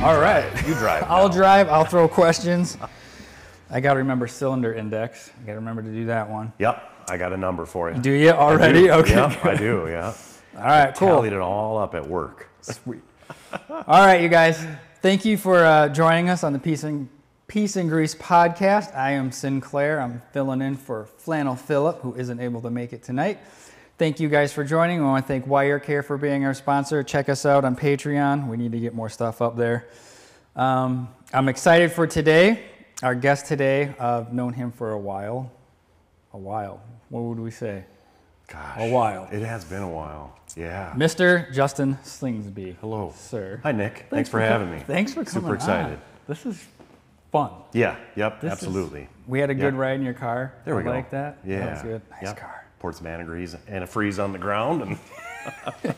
All right. You drive. I'll drive. I'll throw questions. I got to remember cylinder index. I got to remember to do that one. Yep. I got a number for you. Do you already? Okay. Yeah, I do. Yeah. All right. Cool. Tallied it all up at work. Sweet. All right, you guys. Thank you for joining us on the Peace and Grease podcast. I am Sinclair. I'm filling in for Flannel Phillip, who isn't able to make it tonight. Thank you guys for joining. I want to thank WireCare for being our sponsor. Check us out on Patreon. We need to get more stuff up there. I'm excited for today. Our guest today, I've known him for a while. What would we say? Gosh. A while. It has been a while. Yeah. Mr. Justin Slingsby. Hello. Sir. Hi, Nick. Thanks for having me. Thanks for coming Super excited. on. This is fun. Yeah. Yep. Absolutely. We had a good ride in your car. There we go. Like that. Yeah. That was good. Nice car. Poured some antifreeze on the ground. And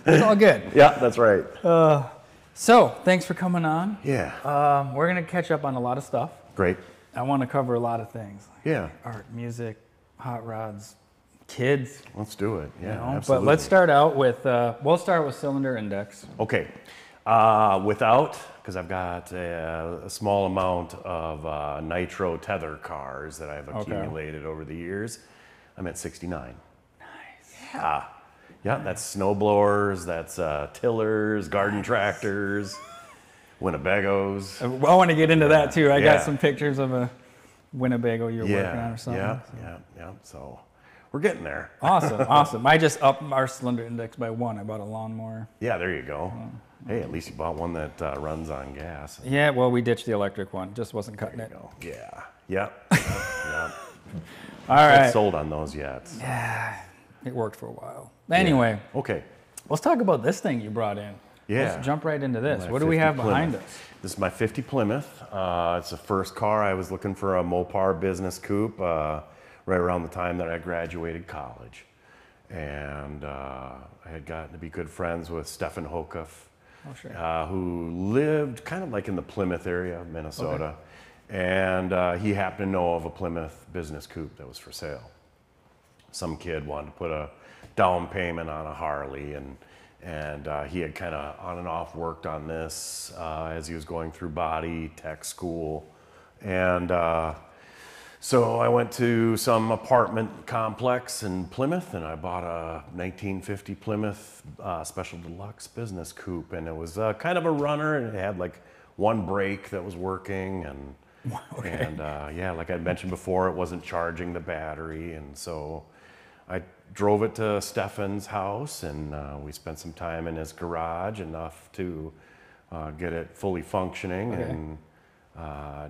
it's all good. Yeah, that's right. So, thanks for coming on. Yeah. We're going to catch up on a lot of stuff. Great. I want to cover a lot of things. Like Yeah. art, music, hot rods, kids. Let's do it. Yeah, You know? absolutely. But let's start out with, we'll start with cylinder index. Okay. Because I've got a small amount of nitro tether cars that I've accumulated over the years. I'm at 69. Nice. Yeah, that's snow blowers, that's tillers, garden tractors, Winnebagos. I want to get into that too. I got Yeah. some pictures of a Winnebago you're working on or something. Yeah. So we're getting there. Awesome. I just upped our cylinder index by 1. I bought a lawnmower. Yeah, there you go. Hey, at least you bought one that runs on gas. Yeah, well, we ditched the electric one. Just wasn't cutting it. Yeah. Yeah. All right. Not sold on those yet. Yeah, it worked for a while. Anyway, Okay. let's talk about this thing you brought in. Yeah. Let's jump right into this. My What do we 50 have behind Plymouth. us? This is my 50 Plymouth. It's the first car. I was looking for a Mopar business coupe right around the time that I graduated college. And I had gotten to be good friends with Stefan Hokuff, who lived kind of like in the Plymouth area of Minnesota. And he happened to know of a Plymouth business coupe that was for sale. Some kid wanted to put a down payment on a Harley, and he had kind of on and off worked on this as he was going through body tech school. And so I went to some apartment complex in Plymouth, and I bought a 1950 Plymouth Special Deluxe business coupe, and it was kind of a runner, and it had like one brake that was working, and yeah, like I mentioned before, it wasn't charging the battery, and so I drove it to Stefan's house, and we spent some time in his garage, enough to get it fully functioning, and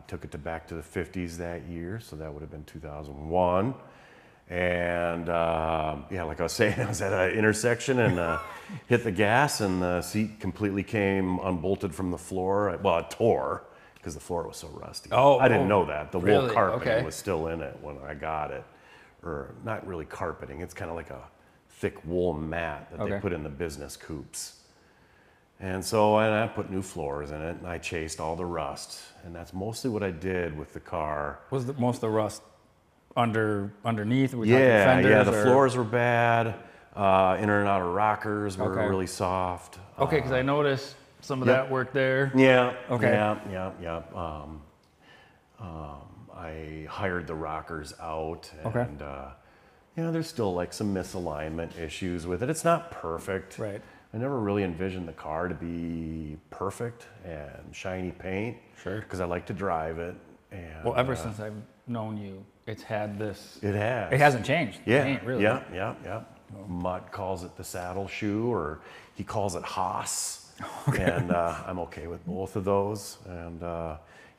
took it back to the 50s that year, so that would have been 2001. And yeah, like I was saying, I was at an intersection and hit the gas, and the seat completely came unbolted from the floor. Well, it tore because the floor was so rusty. I didn't know that. The wool carpeting was still in it when I got it. Or not really carpeting, it's kind of like a thick wool mat that they put in the business coupes. And so I put new floors in it, and I chased all the rust, and that's mostly what I did with the car. Was most of the rust underneath? Yeah, the floors were bad. Inner and outer rockers were really soft. Okay, because I noticed some of that work there. Yeah. Okay. Yeah. I hired the rockers out, and there's still like some misalignment issues with it. It's not perfect. Right. I never really envisioned the car to be perfect and shiny paint. Sure. Because I like to drive it. And, well, ever since I've known you, it's had this. It has. It hasn't changed. Yeah. Paint, really. Yeah. Mutt calls it the saddle shoe, or he calls it Haas. And I'm okay with both of those. And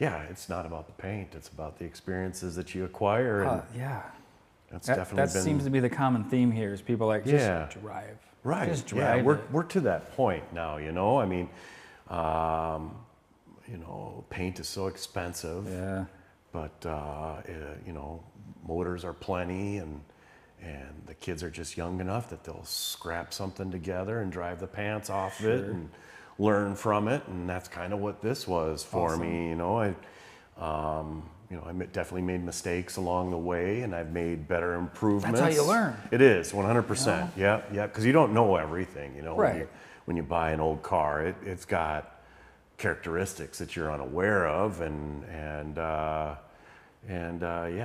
yeah, it's not about the paint. It's about the experiences that you acquire. And yeah. That's that definitely been. Seems to be the common theme here is people like, just drive. Right. Just drive. Yeah, we're to that point now, I mean, paint is so expensive. Yeah. But, motors are plenty, and the kids are just young enough that they'll scrap something together and drive the pants off of it and learn from it. And that's kind of what this was for me. I definitely made mistakes along the way, and I've made better improvements. That's how you learn. It is 100%. Yeah. Because you don't know everything. Right. When you buy an old car, it's got characteristics that you're unaware of, and yeah,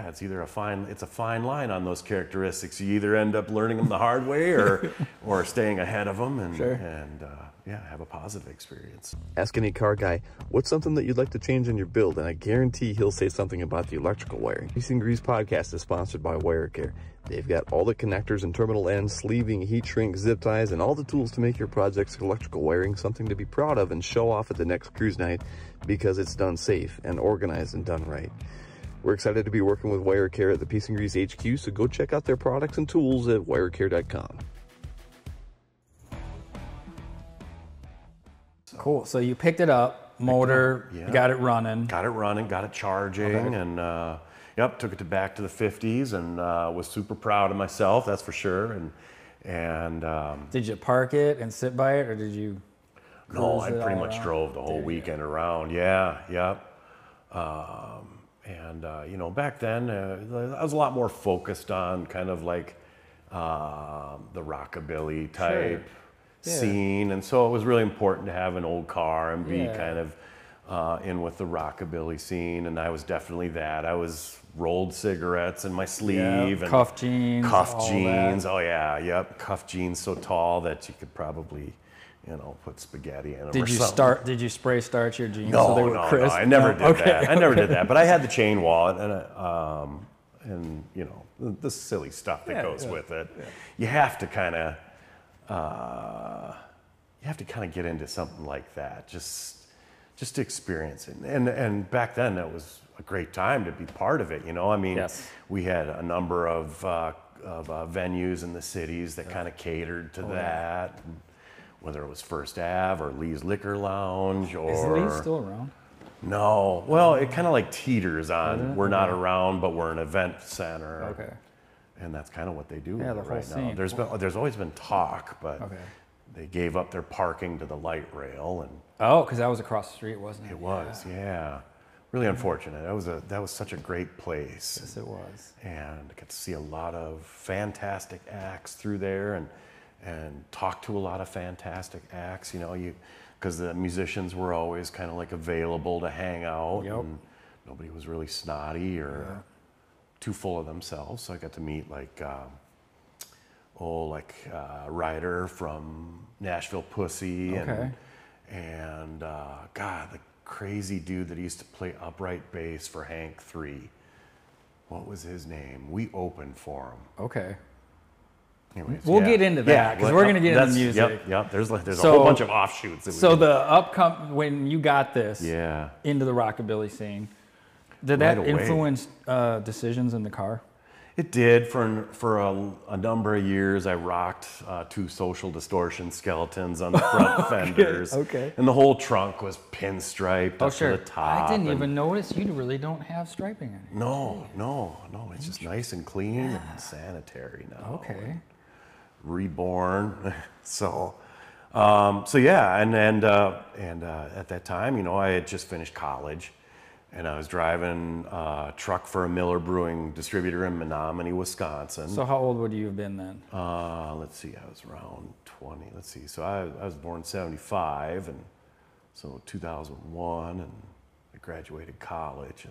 it's either a fine line on those characteristics. You either end up learning them the hard way, or staying ahead of them, and yeah, have a positive experience. Ask any car guy, what's something that you'd like to change in your build, and I guarantee he'll say something about the electrical wiring. Piece and Grease podcast is sponsored by WireCare. They've got all the connectors and terminal ends, sleeving, heat shrink, zip ties, and all the tools to make your project's electrical wiring something to be proud of and show off at the next cruise night, because it's done safe and organized and done right. We're excited to be working with WireCare at the Piece and Grease HQ, so go check out their products and tools at wirecare.com. Cool. So you picked it up, motor, Yeah. you got it running. Got it running, got it charging, and yep, took it back to the 50s, and was super proud of myself, that's for sure. And Did you park it and sit by it, or did you? no, cruise I it pretty all much around? drove the whole weekend around. Yeah, yep. And you know, back then I was a lot more focused on kind of like the rockabilly type scene, and so it was really important to have an old car and be kind of in with the rockabilly scene, and I was definitely that. I was rolled cigarettes in my sleeve, and cuff jeans, cuff all jeans. that. Oh yeah, yep, cuff jeans so tall that you could probably, you know, put spaghetti in them. Did or you something. Did you spray starch your jeans No, so they were no, crisp? no, I never did Okay. that. I never did that, but I had the chain wallet and you know, the silly stuff that goes with it. Yeah. You have to kind of get into something like that, just to experience it. And back then, that was a great time to be part of it. You know, I mean, we had a number of venues in the cities that kind of catered to that. And whether it was First Ave or Lee's Liquor Lounge, or Is Lee still around? No, well, it kind of like teeters on. We're not around, but we're an event center. Okay. And that's kind of what they do Yeah, the right whole now. scene. There's always been talk, but they gave up their parking to the light rail, and Oh, because that was across the street, wasn't it? it was, yeah. Really unfortunate. That was such a great place. Yes, it was. And I got to see a lot of fantastic acts through there, and talk to a lot of fantastic acts, you know, because the musicians were always kind of like available to hang out, and nobody was really snotty or too full of themselves. So I got to meet like Ryder from Nashville Pussy, and God, the crazy dude that used to play upright bass for Hank 3. What was his name? We opened for him. Okay. Anyways, We'll get into that, because we're going to get into music. Yep. There's a whole bunch of offshoots. When you got this into the rockabilly scene, did that influence decisions in the car? It did. For a number of years, I rocked 2 Social Distortion skeletons on the front fenders. And the whole trunk was pinstriped up to the top. I didn't even notice. You really don't have striping in it. No. It's just nice and clean and sanitary now. Okay. Reborn. So yeah, and at that time, you know, I had just finished college, and I was driving a truck for a Miller Brewing distributor in Menominee, Wisconsin. So how old would you have been then? Let's see, I was around 20. Let's see, so I was born in 75, and so 2001, and I graduated college,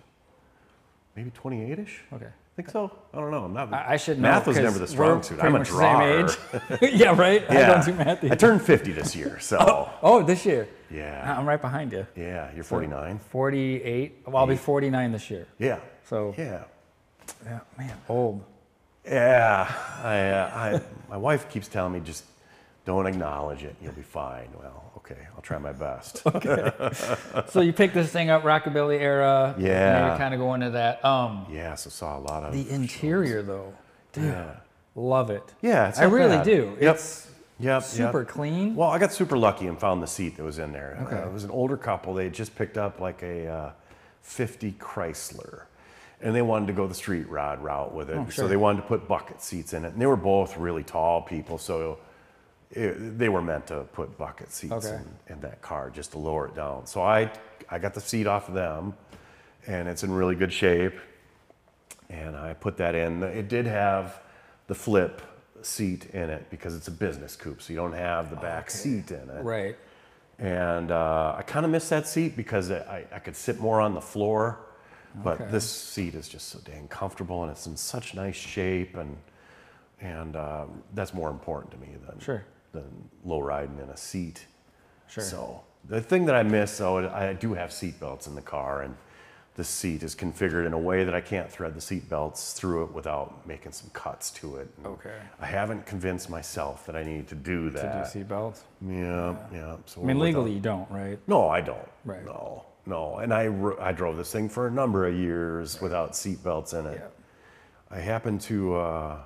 maybe 28-ish. Okay. I think so. I don't know. I'm not. I should know. Math was never the strong suit. I'm a Same drawer. age. Yeah, right? I don't do math either. I turned 50 this year, so. Oh, this year? Yeah. I'm right behind you. Yeah, you're 49. 48. Well, I'll be 49 this year. Yeah. So. Yeah. Yeah, man, old. Yeah. My wife keeps telling me, just don't acknowledge it. You'll be fine. Well, okay. I'll try my best. So you picked this thing up, rockabilly era. Yeah. Maybe kind of go into that. Yeah, so saw a lot of The interior, though. Dude, love it. Yeah, it's I not really bad. do. Yep. It's Yep. super clean. Well, I got super lucky and found the seat that was in there. Okay. It was an older couple. They had just picked up like a 50 Chrysler, and they wanted to go the street rod route with it. Oh, sure. So they wanted to put bucket seats in it. And they were both really tall people, so they were meant to put bucket seats in that car just to lower it down. So I got the seat off of them, and it's in really good shape. And I put that in. It did have the flip seat in it because it's a business coupe, so you don't have the back seat in it. Right. And I kind of miss that seat because I could sit more on the floor. But this seat is just so dang comfortable, and it's in such nice shape, and that's more important to me than low riding in a seat. Sure. So the thing that I miss, though, I do have seat belts in the car, and the seat is configured in a way that I can't thread the seat belts through it without making some cuts to it. And Okay. I haven't convinced myself that I need to do that. To do seat belts? Yeah. So I mean, legally you don't, right? No, I don't. Right. No. And I drove this thing for a number of years without seat belts in it. Yeah. I happened to, I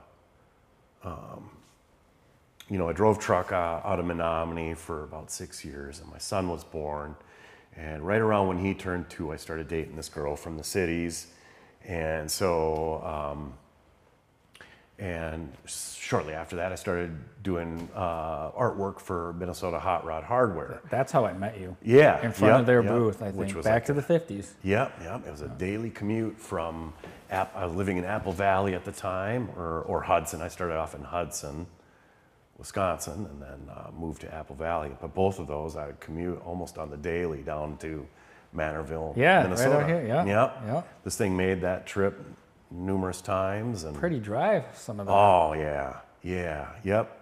drove truck out of Menominee for about 6 years, and my son was born. And right around when he turned 2, I started dating this girl from the cities. And so, and shortly after that, I started doing artwork for Minnesota Hot Rod Hardware. That's how I met you. Yeah. In front of their booth, I Which think, was back like to the 50s. Yep. It was a daily commute from, I was living in Apple Valley at the time, or Hudson. I started off in Hudson, Wisconsin, and then moved to Apple Valley. But both of those, I would commute almost on the daily down to Manorville, Minnesota. Right out here. Yeah. This thing made that trip numerous times. And pretty drive, some of that. Oh, yeah. Yep.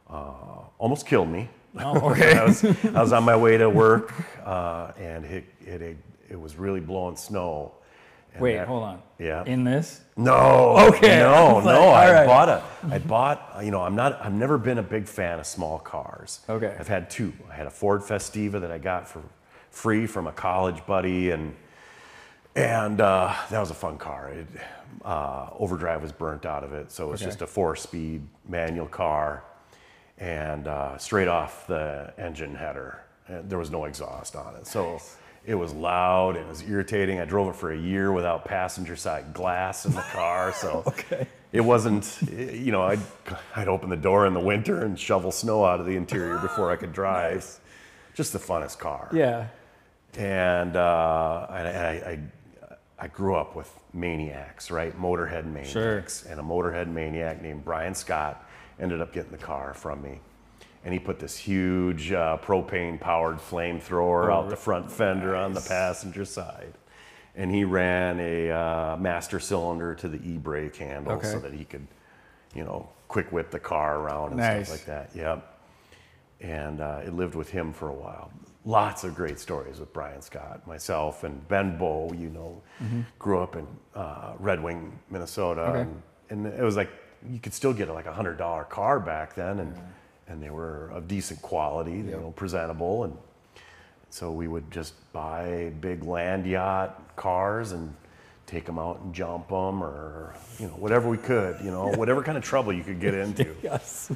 Almost killed me. Oh, okay. I was on my way to work, and it was really blowing snow. And Wait, hold on. Yeah. In this? No. Okay. No. Like, I bought. I've never been a big fan of small cars. Okay. I've had 2. I had a Ford Festiva that I got for free from a college buddy, and that was a fun car. Overdrive was burnt out of it, so it was just a 4-speed manual car, and straight off the engine header. There was no exhaust on it, so it was loud. It was irritating. I drove it for a year without passenger side glass in the car, so it wasn't. I'd open the door in the winter and shovel snow out of the interior before I could drive. Just the funnest car. Yeah. And I grew up with maniacs, right? Motorhead maniacs. Sure. And a Motorhead maniac named Brian Scott ended up getting the car from me. And he put this huge propane-powered flamethrower out the front fender on the passenger side. And he ran a master cylinder to the e-brake handle so that he could, quick whip the car around and stuff like that. Yep. And it lived with him for a while. Lots of great stories with Brian Scott. Myself and Ben Bow, grew up in Red Wing, Minnesota. Okay. And it was like, you could still get like a $100 car back then. And they were of decent quality, presentable. And so we would just buy big land yacht cars and take them out and jump them, or, whatever we could, whatever kind of trouble you could get into. Yes.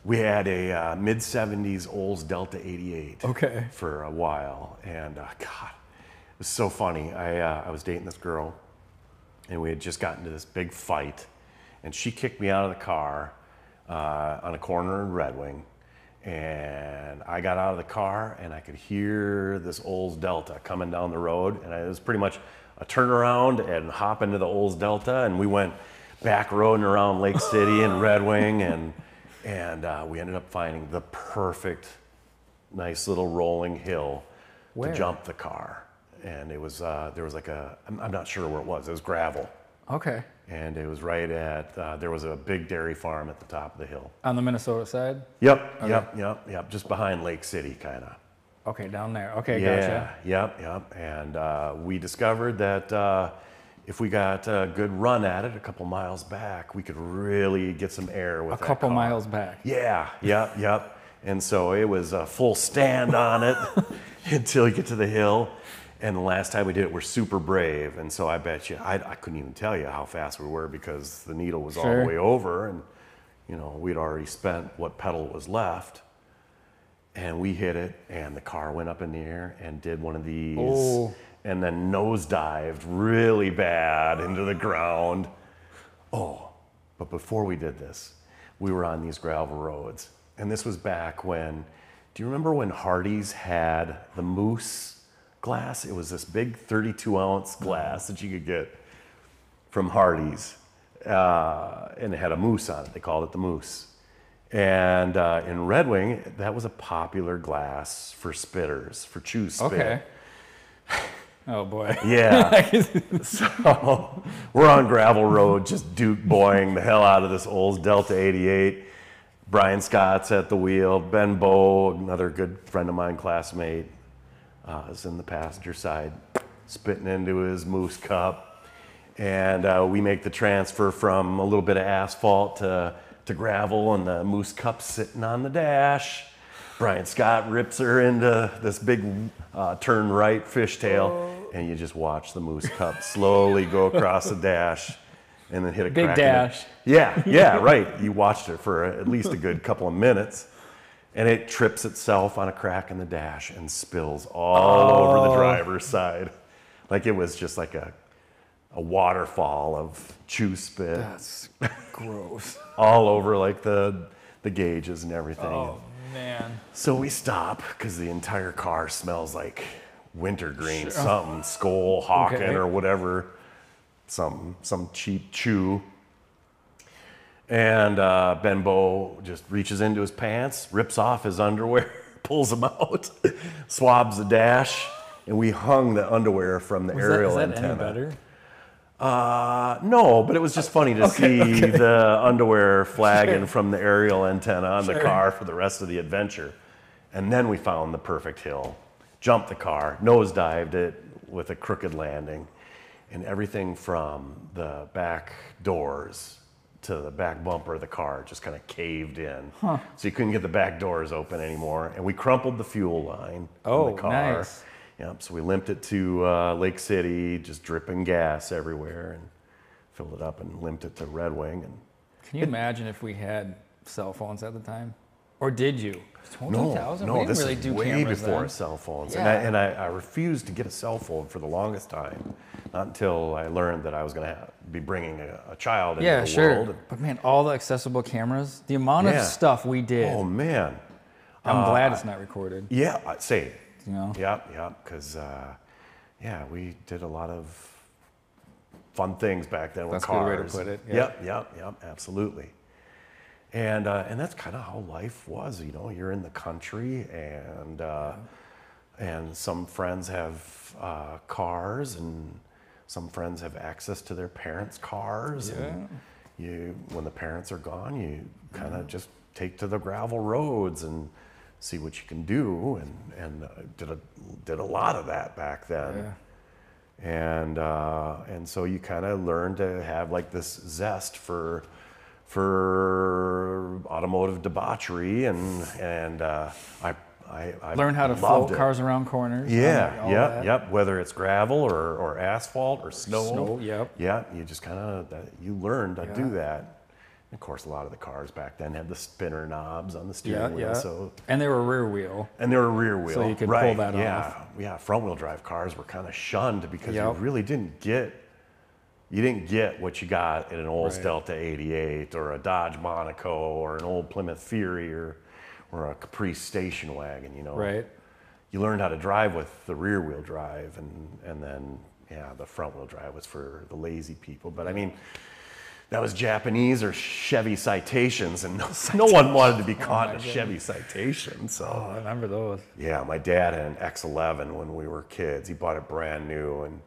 We had a mid-70s Olds Delta 88 Okay. for a while, and God, it was so funny. I was dating this girl, and we had just gotten into this big fight, and she kicked me out of the car on a corner in Red Wing, and I got out of the car, and I could hear this Olds Delta coming down the road, and it was pretty much a turnaround and hop into the Olds Delta, and we went back roading around Lake City and Red Wing, and we ended up finding the perfect, nice little rolling hill to jump the car. And it was, there was like I'm not sure where it was. It was gravel. Okay. And it was right at, there was a big dairy farm at the top of the hill. On the Minnesota side? Yep. Just behind Lake City, kind of. Okay, down there. Okay, gotcha. Yep. And we discovered that if we got a good run at it a couple miles back, we could really get some air with that car. A couple miles back. Yeah, yep. And so it was a full stand on it until you get to the hill. And the last time we did it, we're super brave. And so I bet you, I couldn't even tell you how fast we were because the needle was all the way over. And, we'd already spent what pedal was left. And we hit it, and the car went up in the air and did one of these. Oh. And then nosedived really bad into the ground. Oh, but before we did this, we were on these gravel roads. And this was back when, do you remember when Hardee's had the Moose glass? It was this big 32-ounce glass that you could get from Hardee's. And it had a moose on it. They called it the Moose. And in Red Wing, that was a popular glass for spitters, for chew spit. Okay. Oh boy. Yeah. So we're on gravel road, just Duke boying the hell out of this Olds Delta 88. Brian Scott's at the wheel. Ben Bowe, another good friend of mine, classmate, is in the passenger side, spitting into his Moose Cup. And we make the transfer from a little bit of asphalt to gravel, and the Moose Cup's sitting on the dash. Brian Scott rips her into this big turn right fishtail, and you just watch the Moose Cup slowly go across the dash and then hit a Big crack dash. Yeah, right. You watched it for at least a good couple of minutes, and it trips itself on a crack in the dash and spills all over the driver's side. Like it was just like a waterfall of chew spit. That's gross. All over like the gauges and everything. Oh man. So we stop because the entire car smells like wintergreen, something, Skoal, Hawken, Okay. or whatever, some cheap chew. And Ben Bowe just reaches into his pants, rips off his underwear, pulls them out, swabs the dash, and we hung the underwear from the aerial Is that antenna. any better? No, but it was just funny to see the underwear flagging from the aerial antenna on the car for the rest of the adventure. And then we found the perfect hill, jumped the car, nosedived it with a crooked landing, and everything from the back doors to the back bumper of the car just kind of caved in. So you couldn't get the back doors open anymore. And we crumpled the fuel line in the car. Nice. Yep, so we limped it to Lake City, just dripping gas everywhere, and filled it up and limped it to Red Wing. And Can you imagine if we had cell phones at the time? Or did you? 2000? no, We didn't this really is do way cameras before then. cell phones. Yeah. And I refused to get a cell phone for the longest time, not until I learned that I was going to be bringing a child into Yeah, the sure. world. But man, all the accessible cameras, the amount Yeah. of stuff we did. Oh, man. I'm glad it's not recorded. Yeah, I'd say, You know? yep, because, we did a lot of fun things back then with That's a good way to cars. put it, Yep, absolutely. And that's kind of how life was, you know. You're in the country, and some friends have cars, and some friends have access to their parents' cars. And when the parents are gone, you kind of just take to the gravel roads and see what you can do, and did a lot of that back then. And so you kind of learn to have like this zest for automotive debauchery, and I Learn how to loved float it. cars around corners. Yeah, all that. yep. Whether it's gravel or asphalt or snow. Snow, yep. Yeah, you just kind of you learn to do Yeah. that. Of course, a lot of the cars back then had the spinner knobs on the steering wheel, so And they were rear wheel. and they were rear wheel, So you could pull right? that yeah, off. yeah. Front wheel drive cars were kind of shunned because you Yep. really didn't get what you got in an Olds Right. Delta 88 or a Dodge Monaco or an old Plymouth Fury or a Caprice station wagon. You know, Right. You learned how to drive with the rear wheel drive, and then the front wheel drive was for the lazy people. But I mean, that was Japanese or Chevy Citations, and no one wanted to be caught in a Chevy Citation. So Oh, I remember those. yeah, my dad had an X11 when we were kids. He bought it brand new, and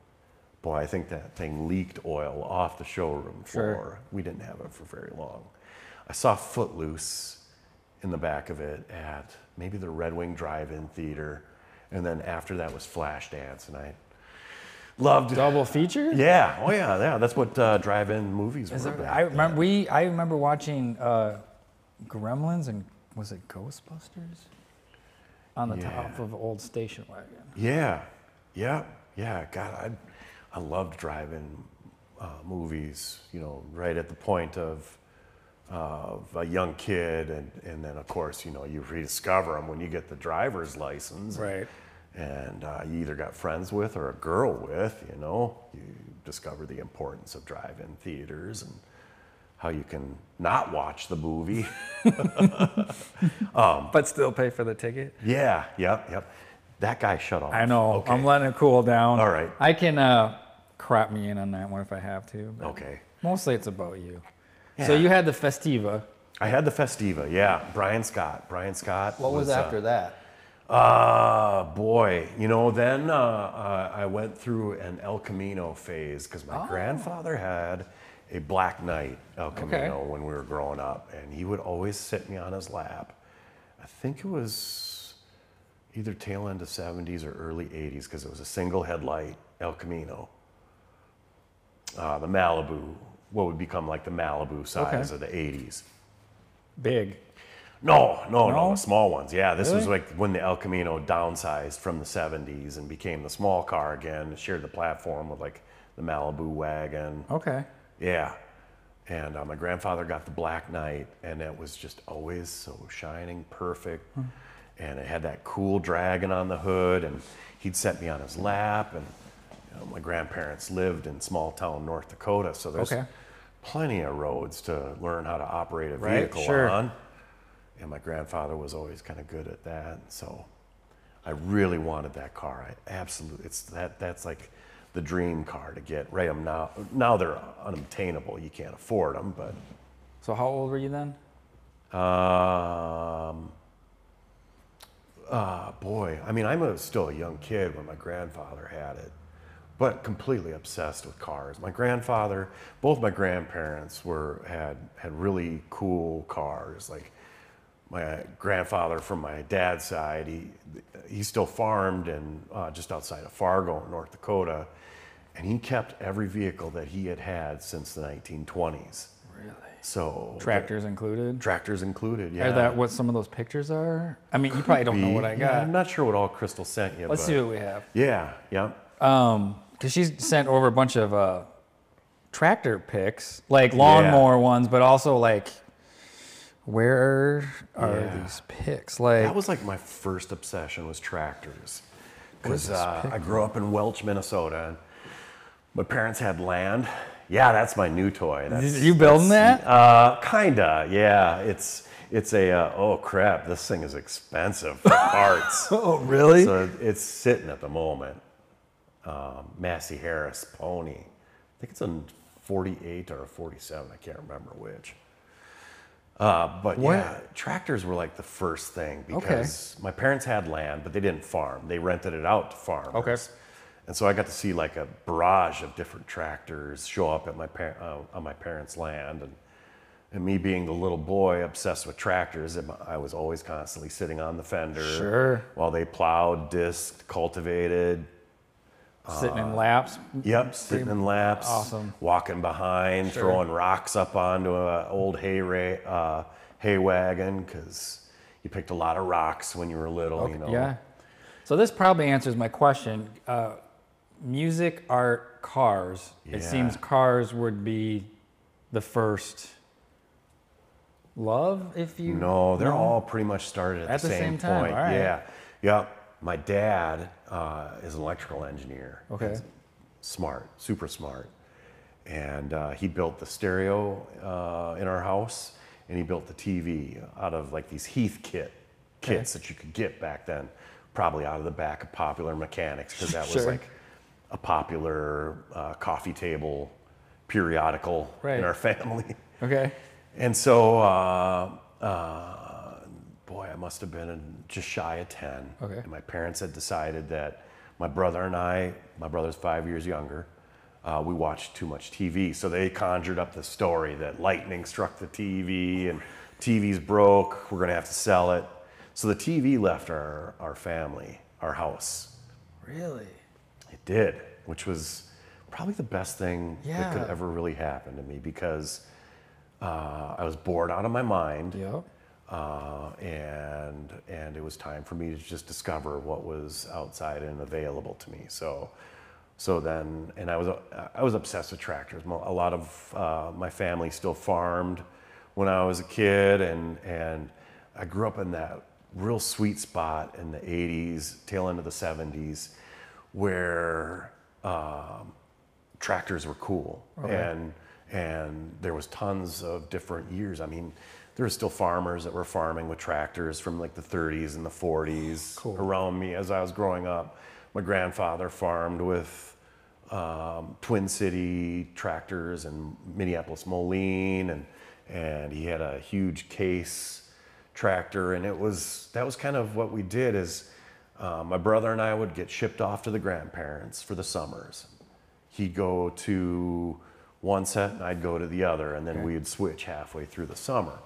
boy, I think that thing leaked oil off the showroom floor. Sure. We didn't have it for very long. I saw Footloose in the back of it at maybe the Red Wing Drive-In Theater, and then after that was Flashdance, and I loved Double feature? Yeah, oh yeah. That's what drive-in movies were. Back I then. remember I remember watching Gremlins and was it Ghostbusters on the top of old station wagon. Yeah. God, I loved driving movies. You know, right at the point of a young kid, and then of course, you know, you rediscover them when you get the driver's license. Right. And you either got friends with or a girl with. You know, you discover the importance of drive-in theaters and how you can not watch the movie. But still pay for the ticket. Yeah. Yep. That guy shut off. I know. Okay. I'm letting it cool down. All right. I can crap me in on that one if I have to. But Okay. Mostly it's about you. Yeah. So you had the Festiva. I had the Festiva, yeah. Brian Scott. What was after that? Boy, then I went through an El Camino phase because my grandfather had a Black Knight El Camino when we were growing up, and he would always sit me on his lap. I think it was either tail end of 70s or early 80s because it was a single headlight El Camino. The Malibu, what would become like the Malibu size of the 80s. Big. No, the small ones. Yeah, this was like when the El Camino downsized from the 70s and became the small car again. It shared the platform with like the Malibu wagon. Okay. Yeah. And my grandfather got the Black Knight, and it was just always so shining perfect. And it had that cool dragon on the hood, and he'd set me on his lap. And my grandparents lived in small town North Dakota, so there's plenty of roads to learn how to operate a vehicle on. And my grandfather was always kind of good at that. So I really wanted that car. That's like the dream car to get. Right now they're unobtainable. You can't afford them, but. So how old were you then? Boy, I mean, I'm still a young kid when my grandfather had it, but completely obsessed with cars. My grandfather, both my grandparents had really cool cars. Like my grandfather from my dad's side, he still farmed in just outside of Fargo, North Dakota, and he kept every vehicle that he had since the 1920s. Really? So tractors included? Tractors included, yeah. Are that what some of those pictures are? I mean, you probably don't know what I got. Yeah, I'm not sure what all Crystal sent you. Let's see what we have. Yeah. Because she sent over a bunch of tractor pics, like lawnmower ones, but also like, where are these pics? Like that was like my first obsession was tractors, because I grew up in Welch, Minnesota, and my parents had land. Yeah, that's my new toy. You building that? Kinda. Yeah, it's a oh crap, this thing is expensive for parts. Oh really? So it's sitting at the moment. Massey Harris pony. I think it's a 48 or a 47. I can't remember which. But yeah, tractors were like the first thing because my parents had land, but they didn't farm. They rented it out to farmers. Okay. And so I got to see like a barrage of different tractors show up at on my parents' land. And me being the little boy obsessed with tractors, I was always constantly sitting on the fender while they plowed, disked, cultivated. Sitting in laps? Yep, sitting in laps. Awesome. Walking behind, throwing rocks up onto an old hay wagon because you picked a lot of rocks when you were little, Yeah. So this probably answers my question. Music, art, cars. It seems cars would be the first love, if you... No, they're all pretty much started at the same time. point. All right. Yeah. Yep. My dad is an electrical engineer. Okay. He's smart, super smart. And he built the stereo in our house, and he built the TV out of like these Heath kits that you could get back then, probably out of the back of Popular Mechanics, because that was like a popular coffee table periodical in our family. Okay. And so, boy, I must have been just shy of 10. Okay. And my parents had decided that my brother and I, my brother's 5 years younger, we watched too much TV. So they conjured up the story that lightning struck the TV and TV's broke, we're gonna have to sell it. So the TV left our family, our house. Really? It did, which was probably the best thing that could ever really happen to me because I was bored out of my mind. Yep. And it was time for me to just discover what was outside and available to me. So then, and I was obsessed with tractors. A lot of my family still farmed when I was a kid, and I grew up in that real sweet spot in the 80s, tail end of the 70s, where tractors were cool. And there was tons of different years. I mean, there were still farmers that were farming with tractors from like the 30s and the 40s around me as I was growing up. My grandfather farmed with Twin City tractors and Minneapolis Moline and he had a huge case tractor, and that was kind of what we did is my brother and I would get shipped off to the grandparents for the summers. He'd go to one set and I'd go to the other, and then we'd switch halfway through the summer.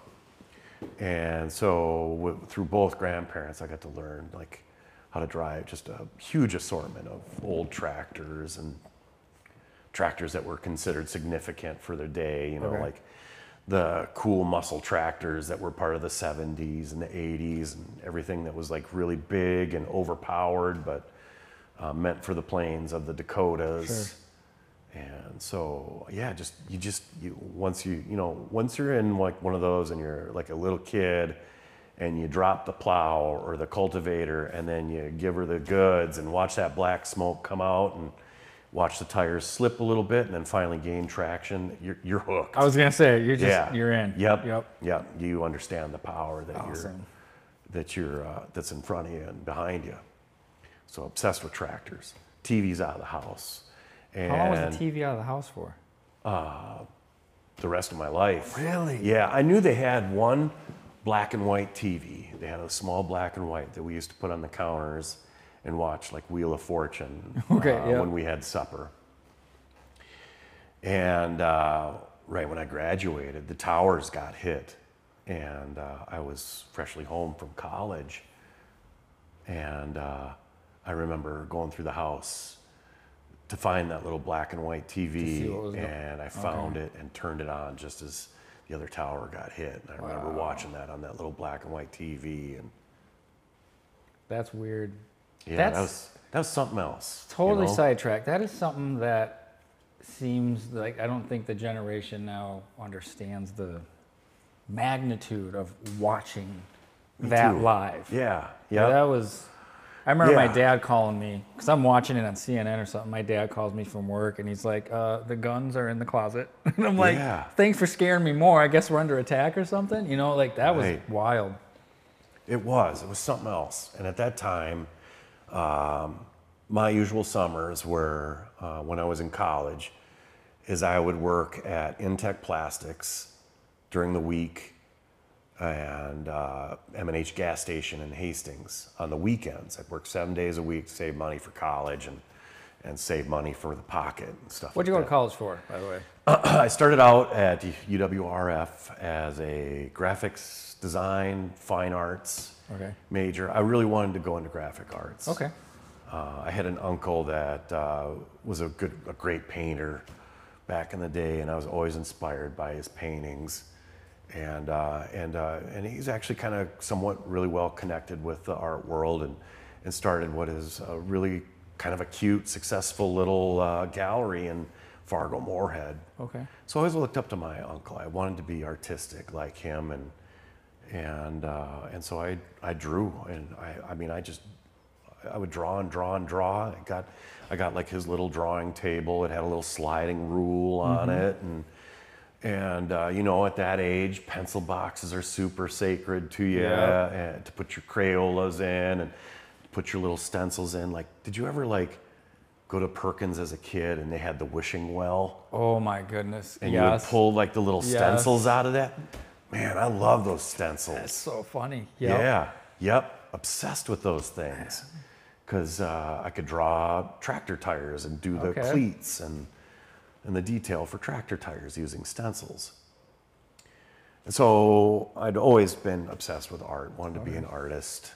And so through both grandparents, I got to learn like how to drive just a huge assortment of old tractors and tractors that were considered significant for their day, you know, like the cool muscle tractors that were part of the 70s and the 80s and everything that was like really big and overpowered, but meant for the plains of the Dakotas. Sure. And so, yeah, once you're in like one of those and you're like a little kid and you drop the plow or the cultivator and then you give her the goods and watch that black smoke come out and watch the tires slip a little bit and then finally gain traction, you're hooked. I was gonna say, you're in. Yep. You understand the power that Awesome. that's in front of you and behind you. So obsessed with tractors. TV's out of the house. And How long was the TV out of the house for? the rest of my life. Really? Yeah, I knew they had one black and white TV. They had a small black and white that we used to put on the counters and watch like Wheel of Fortune when we had supper. And right when I graduated, the towers got hit, and I was freshly home from college. And I remember going through the house to find that little black and white TV, and I found it and turned it on just as the other tower got hit. And I remember watching that on that little black and white TV. And that's weird. Yeah, that was something else. Totally sidetracked. That is something that seems like I don't think the generation now understands the magnitude of watching that live. Yeah, yeah. That was. I remember my dad calling me because I'm watching it on CNN or something. My dad calls me from work and he's like, "The guns are in the closet," and I'm like, "Thanks for scaring me more. I guess we're under attack or something." You know, like that was wild. It was something else. And at that time, my usual summers were when I was in college, is I would work at Intech Plastics during the week and M&H gas station in Hastings on the weekends. I'd work 7 days a week to save money for college and save money for the pocket and stuff. What'd you go to college for, by the way? I started out at UWRF as a graphics design, fine arts major. I really wanted to go into graphic arts. Okay. I had an uncle that was a great painter back in the day, and I was always inspired by his paintings. And he's actually kind of somewhat really well connected with the art world and started what is a really kind of a cute, successful little gallery in Fargo Moorhead. Okay. So I always looked up to my uncle. I wanted to be artistic like him, and so I drew, and I would draw and draw and draw. I got like his little drawing table. It had a little sliding rule on it, and you know, at that age, pencil boxes are super sacred to you, and to put your Crayolas in and put your little stencils in. Like, did you ever like go to Perkins as a kid and they had the wishing well? Oh my goodness! And you would pull like the little stencils out of that. Man, I love those stencils. That's so funny. Obsessed with those things, because I could draw tractor tires and do the cleats and the detail for tractor tires using stencils. And so I'd always been obsessed with art, wanted to be an artist.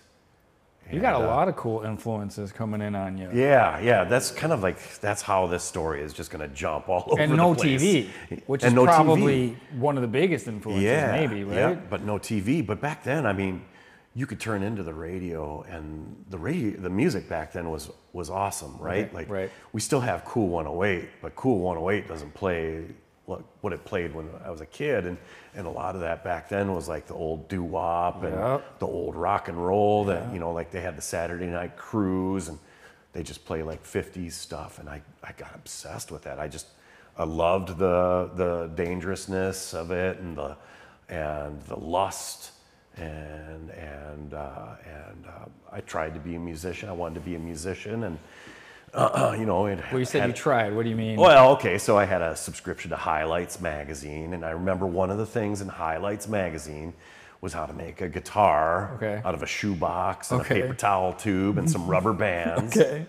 You got a lot of cool influences coming in on you. Yeah, that's kind of like, that's how this story is just gonna jump all over the place. And no TV, which is probably one of the biggest influences maybe, right? Yeah, but no TV. But back then, I mean, you could turn into the radio, and the music back then was awesome, right? We still have Cool 108, but Cool 108 doesn't play what it played when I was a kid, and a lot of that back then was like the old doo-wop and the old rock and roll that, you know, like they had the Saturday Night Cruise, and they just play like 50s stuff, and I got obsessed with that. I loved the dangerousness of it and the lust. And I tried to be a musician. I wanted to be a musician, and You know, it Well, you said had- you tried. What do you mean? Well, okay, so I had a subscription to Highlights magazine, and I remember one of the things in Highlights magazine was how to make a guitar Okay. out of a shoebox and Okay. a paper towel tube and some rubber bands. Okay.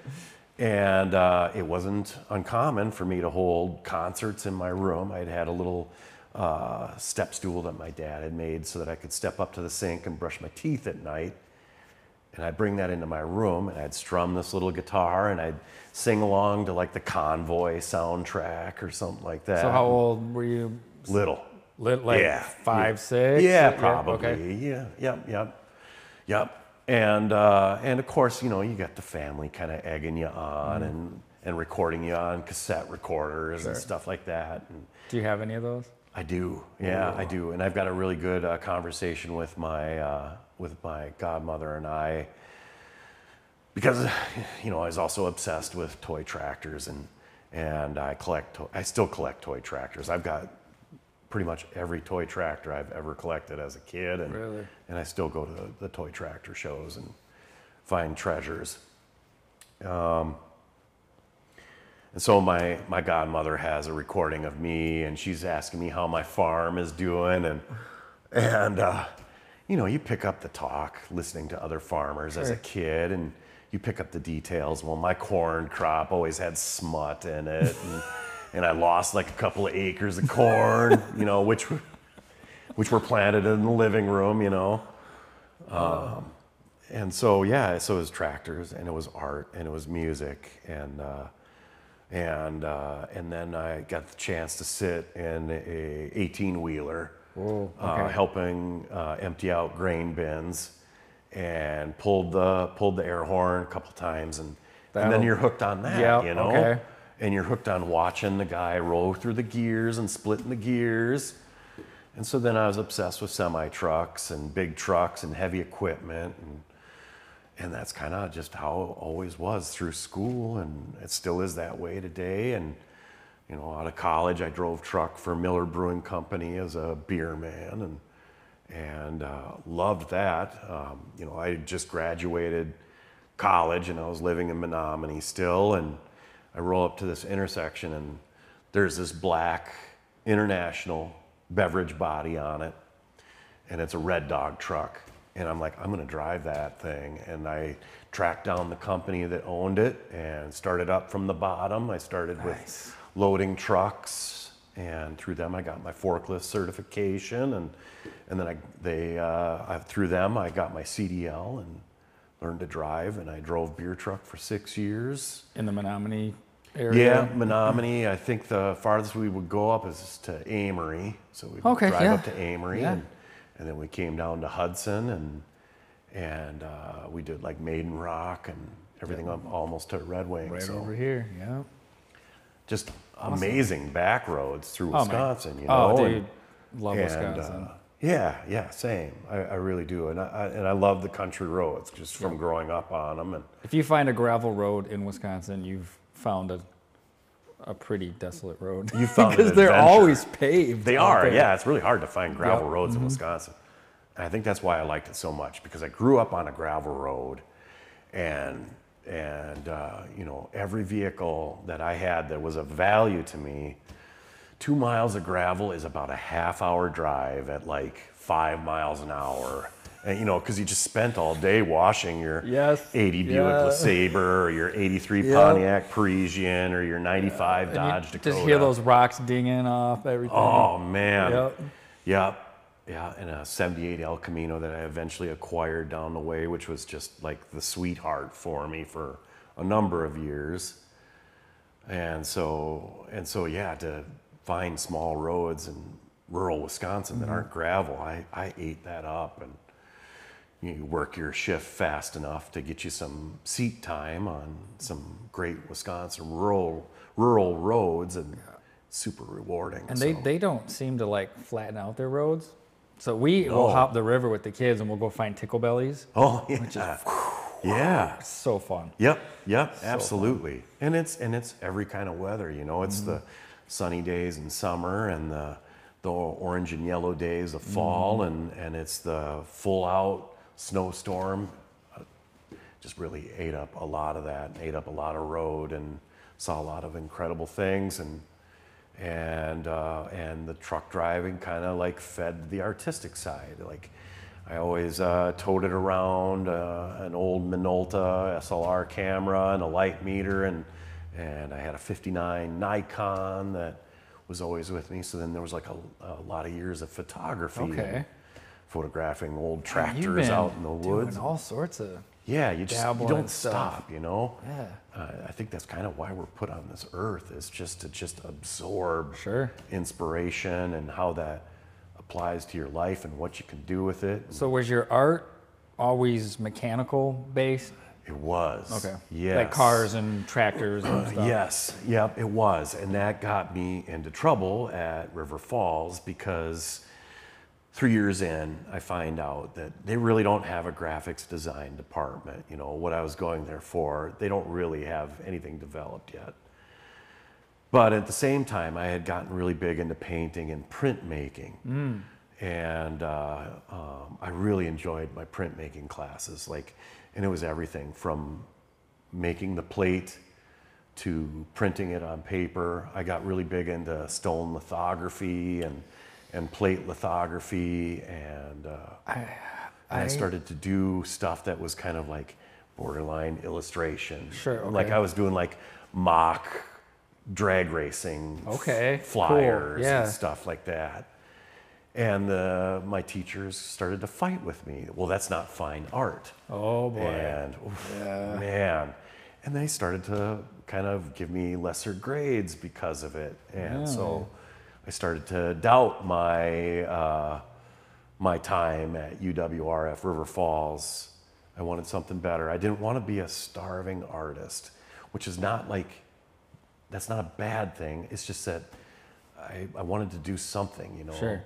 And it wasn't uncommon for me to hold concerts in my room. I'd had a little step stool that my dad had made so that I could step up to the sink and brush my teeth at night. And I'd bring that into my room, and I'd strum this little guitar, and I'd sing along to like the Convoy soundtrack or something like that. So how old were you? Little. Like Yeah. 5, 6? Yeah, probably. Okay. Yeah. Yep. And of course, you know, you got the family kind of egging you on and recording you on cassette recorders and stuff like that. And Do you have any of those? I do. Yeah, I do. And I've got a really good conversation with my godmother and I, because, you know, I was also obsessed with toy tractors, and I still collect toy tractors. I've got pretty much every toy tractor I've ever collected as a kid, and Really? and I still go to the toy tractor shows and find treasures. And so my godmother has a recording of me, and she's asking me how my farm is doing, and you know, you pick up the talk listening to other farmers as a kid, and you pick up the details. Well, my corn crop always had smut in it, and I lost like a couple of acres of corn, you know, which were planted in the living room, you know. And so, yeah, so it was tractors, and it was art, and it was music, and then I got the chance to sit in a 18-wheeler, helping empty out grain bins, and pulled the air horn a couple times, and then you're hooked on that, you know. Okay. And you're hooked on watching the guy roll through the gears and splitting the gears. And so then I was obsessed with semi-trucks and big trucks and heavy equipment, and that's kind of just how it always was through school, and it still is that way today. And, you know, out of college, I drove truck for Miller Brewing Company as a beer man, and loved that. You know, I just graduated college, and I was living in Menominee still, and I roll up to this intersection, and there's this black International beverage body on it, and it's a Red Dog truck. And I'm like, I'm gonna drive that thing. And I tracked down the company that owned it and started up from the bottom. I started with loading trucks, and through them I got my forklift certification, and then through them I got my CDL and learned to drive, and I drove beer truck for 6 years. In the Menominee area? Yeah, Menominee. I think the farthest we would go up is to Amory. So we'd Okay, drive yeah. up to Amory, Yeah. and then we came down to Hudson, and we did like Maiden Rock and everything up almost to Red Wing. Right so over here, yeah. just amazing back roads through Oh, Wisconsin, you know. Oh, dude, love and, Wisconsin. yeah, same. I really do, and I love the country roads just from growing up on them. And If you find a gravel road in Wisconsin, you've found a pretty desolate road. You found an because they're adventure. always paved. They out are, there. yeah. It's really hard to find gravel Yep. roads in Wisconsin. And I think that's why I liked it so much, because I grew up on a gravel road, and you know, every vehicle that I had that was of value to me, 2 miles of gravel is about a half-hour drive at like 5 miles an hour. And, you know, because you just spent all day washing your Yes. 80 Buick Yeah. LeSabre, or your 83 Yep. Pontiac Parisian, or your 95 And Dodge you Dakota. just hear those rocks dinging off everything. Oh man. Yep. Yep. Yeah, and a 78 El Camino that I eventually acquired down the way, which was just like the sweetheart for me for a number of years. And so yeah, to find small roads in rural Wisconsin that aren't gravel, I ate that up. And you work your shift fast enough to get you some seat time on some great Wisconsin rural roads, and super rewarding. And so. they don't seem to like flatten out their roads. So we'll hop the river with the kids and we'll go find tickle bellies. Oh yeah, yeah. So fun. Yep, absolutely. And it's every kind of weather, you know. It's the sunny days in summer, and the orange and yellow days of fall, and it's the full out snowstorm just really ate up a lot of that, ate up a lot of road, and saw a lot of incredible things, and the truck driving kind of like fed the artistic side. Like I always toted around an old Minolta SLR camera and a light meter, and I had a 59 Nikon that was always with me. So then there was like a lot of years of photography, and photographing old tractors out in the woods. Doing all sorts of yeah, you don't stuff. stop, you know. Yeah. I think that's kind of why we're put on this earth, is just to absorb inspiration and how that applies to your life and what you can do with it. So was your art always mechanical based? It was. Okay. Yes. Like cars and tractors and stuff? Yes. Yep, it was. And that got me into trouble at River Falls because 3 years in, I find out that they really don't have a graphics design department. You know, what I was going there for, they don't really have anything developed yet. But at the same time, I had gotten really big into painting and printmaking. And I really enjoyed my printmaking classes. And it was everything from making the plate to printing it on paper. I got really big into stone lithography and plate lithography, and I started to do stuff that was kind of like borderline illustration. Sure. Okay. Like I was doing like mock drag racing flyers and stuff like that. And my teachers started to fight with me. Well, that's not fine art. Oh boy. And man. And they started to kind of give me lesser grades because of it. And so I started to doubt my my time at UWRF River Falls. I wanted something better. I didn't want to be a starving artist, which is not like, that's not a bad thing. It's just that I wanted to do something, you know. Sure.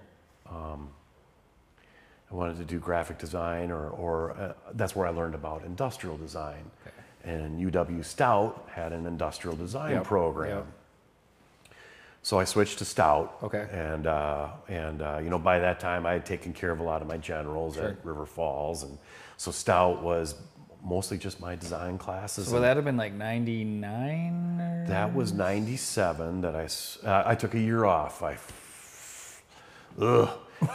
I wanted to do graphic design, or that's where I learned about industrial design. Okay. And UW Stout had an industrial design program. Yep. So I switched to Stout. Okay. And you know, by that time I had taken care of a lot of my generals at River Falls, and so Stout was mostly just my design classes. So would that have been like 99? That was 97 that I took a year off. I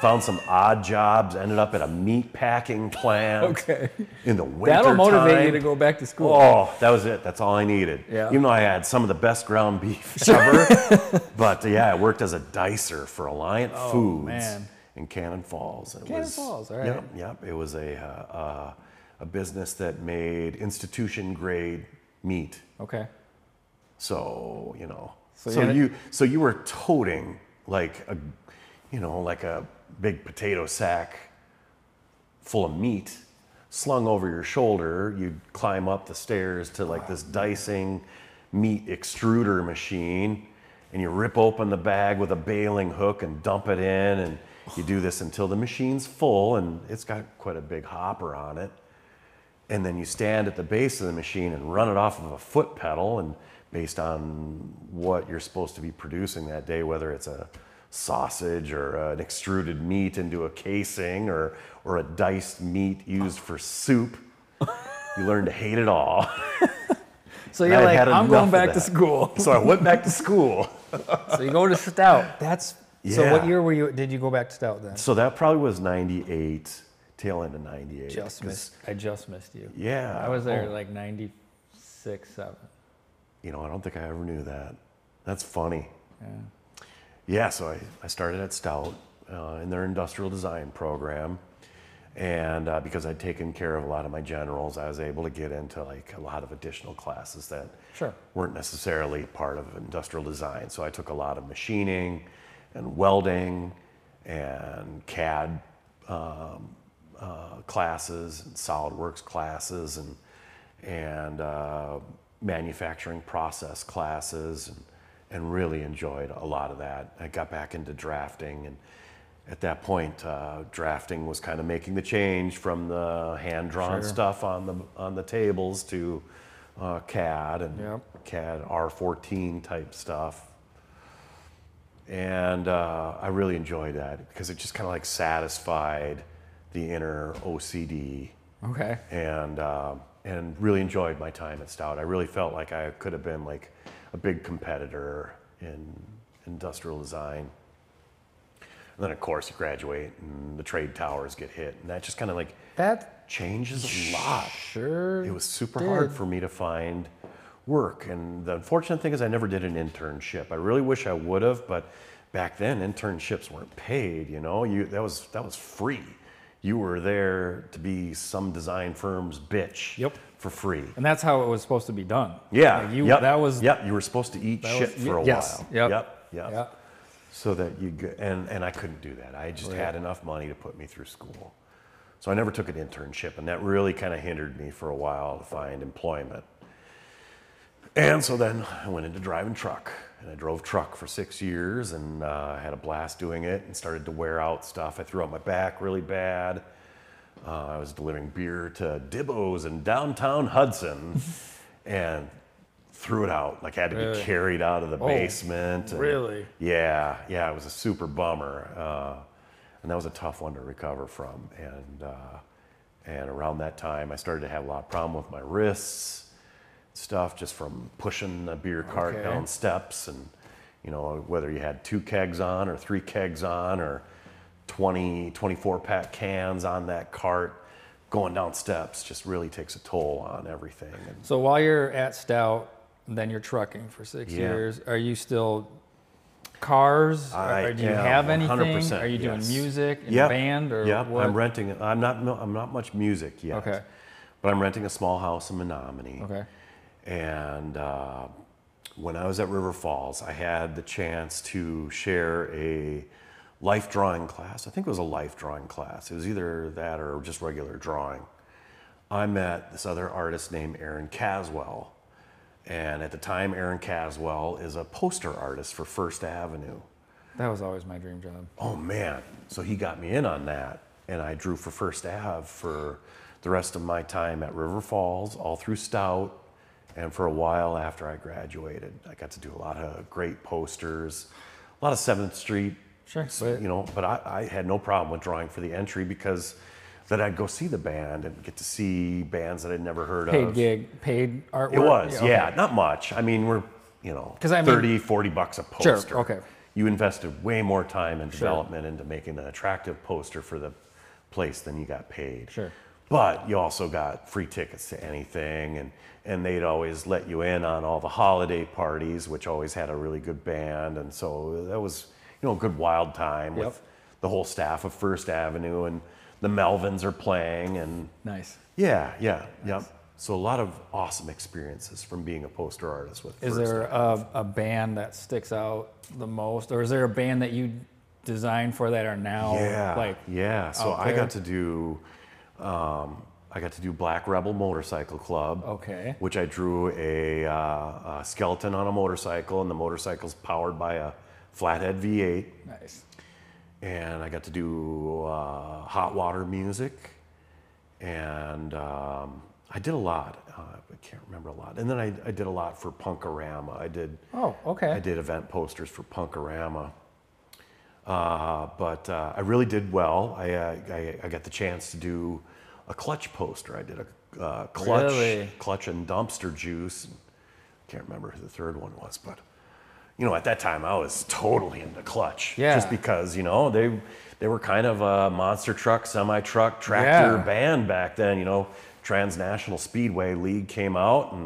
found some odd jobs, ended up at a meat packing plant in the winter. That'll motivate you to go back to school. Oh, that was it. That's all I needed. Yeah. Even though I had some of the best ground beef ever. But yeah, I worked as a dicer for Alliant Foods in Cannon Falls. Falls, all right. Yep. It was a business that made institution grade meat. Okay. So, you know, so you were toting like a big potato sack full of meat slung over your shoulder. You'd climb up the stairs to like this dicing meat extruder machine, and you rip open the bag with a baling hook and dump it in, and you do this until the machine's full, and it's got quite a big hopper on it. And then you stand at the base of the machine and run it off of a foot pedal, and based on what you're supposed to be producing that day, whether it's a sausage or an extruded meat into a casing or a diced meat used for soup, you learn to hate it all. So you're like, I'm going back to school. So I went back to school. So you go to Stout. So what year did you go back to Stout then? So that probably was 98, tail end of 98. I just missed you. Yeah. I was there like 96, 7. You know, I don't think I ever knew that. That's funny. Yeah, so I started at Stout in their industrial design program, and because I'd taken care of a lot of my generals, I was able to get into like a lot of additional classes that weren't necessarily part of industrial design. So I took a lot of machining and welding and CAD classes and SolidWorks classes and manufacturing process classes, and really enjoyed a lot of that. I got back into drafting, and at that point, drafting was kind of making the change from the hand-drawn stuff on the tables to CAD and CAD R14 type stuff. And I really enjoyed that because it just kind of like satisfied the inner OCD. Okay. And and really enjoyed my time at Stout. I really felt like I could have been like a big competitor in industrial design. And then of course you graduate and the trade towers get hit, and that just kind of like That changes a lot. sure It was super did. hard for me to find work, and the unfortunate thing is I never did an internship. I really wish I would have, but back then internships weren't paid. You know, that was free. You were there to be some design firm's bitch. Yep. For free. And that's how it was supposed to be done. Yeah. Like you, yep. that was. Yep. You were supposed to eat shit for a yes. while. Yep. Yep. Yep. So that you get, and I couldn't do that. I just had enough money to put me through school. So I never took an internship, and that really kind of hindered me for a while to find employment. And so then I went into driving truck, and I drove truck for 6 years, and had a blast doing it, and started to wear out stuff. I threw out my back really bad. I was delivering beer to Dibbo's in downtown Hudson, and threw it out. Like, had to be carried out of the basement. And really? Yeah, it was a super bummer. And that was a tough one to recover from. And around that time, I started to have a lot of problem with my wrists, stuff, just from pushing a beer cart down steps. And, you know, whether you had 2 kegs on or 3 kegs on or 24-pack cans on that cart, going down steps just really takes a toll on everything. And So while you're at Stout, then you're trucking for 6 years. Are you still cars? Or do you have anything? 100%, Are you doing yes. music in a band or what? I'm renting. I'm not much music yet. Okay. But I'm renting a small house in Menominee. Okay. And when I was at River Falls, I had the chance to share a life drawing class. I think it was a life drawing class. It was either that or just regular drawing. I met this other artist named Aaron Caswell. And at the time, Aaron Caswell is a poster artist for First Avenue. That was always my dream job. Oh man, so he got me in on that. And I drew for First Ave for the rest of my time at River Falls, all through Stout. And for a while after I graduated, I got to do a lot of great posters, a lot of 7th Street. Sure. You know, but I had no problem with drawing for the entry because that I'd go see the band and get to see bands that I'd never heard Paid of. gig, paid artwork? It was, okay. not much. I mean, we're, you know, 'Cause I mean- 30, 40 bucks a poster. Sure, okay. You invested way more time and development into making an attractive poster for the place than you got paid. Sure. But you also got free tickets to anything, and they'd always let you in on all the holiday parties, which always had a really good band. And so that was, you know, a good wild time with the whole staff of First Avenue, and the Melvins are playing, and Nice. yep. So a lot of awesome experiences from being a poster artist with Is First there Avenue. a band that sticks out the most? Or is there a band that you designed for that are now So out I there? got to do Black Rebel Motorcycle Club. Okay. Which I drew a skeleton on a motorcycle, and the motorcycle's powered by a flathead V8. Nice. And I got to do hot water music, and I did a lot. I can't remember a lot. And then I did a lot for Punkorama. I did event posters for Punkorama. But I really did well. I got the chance to do a Clutch poster. I did a Clutch, Really? Clutch and Dumpster Juice. Can't remember who the third one was, but you know, at that time I was totally into Clutch. Yeah. Just because, you know, they were kind of a monster truck, semi-truck, tractor band back then. You know, Transnational Speedway League came out,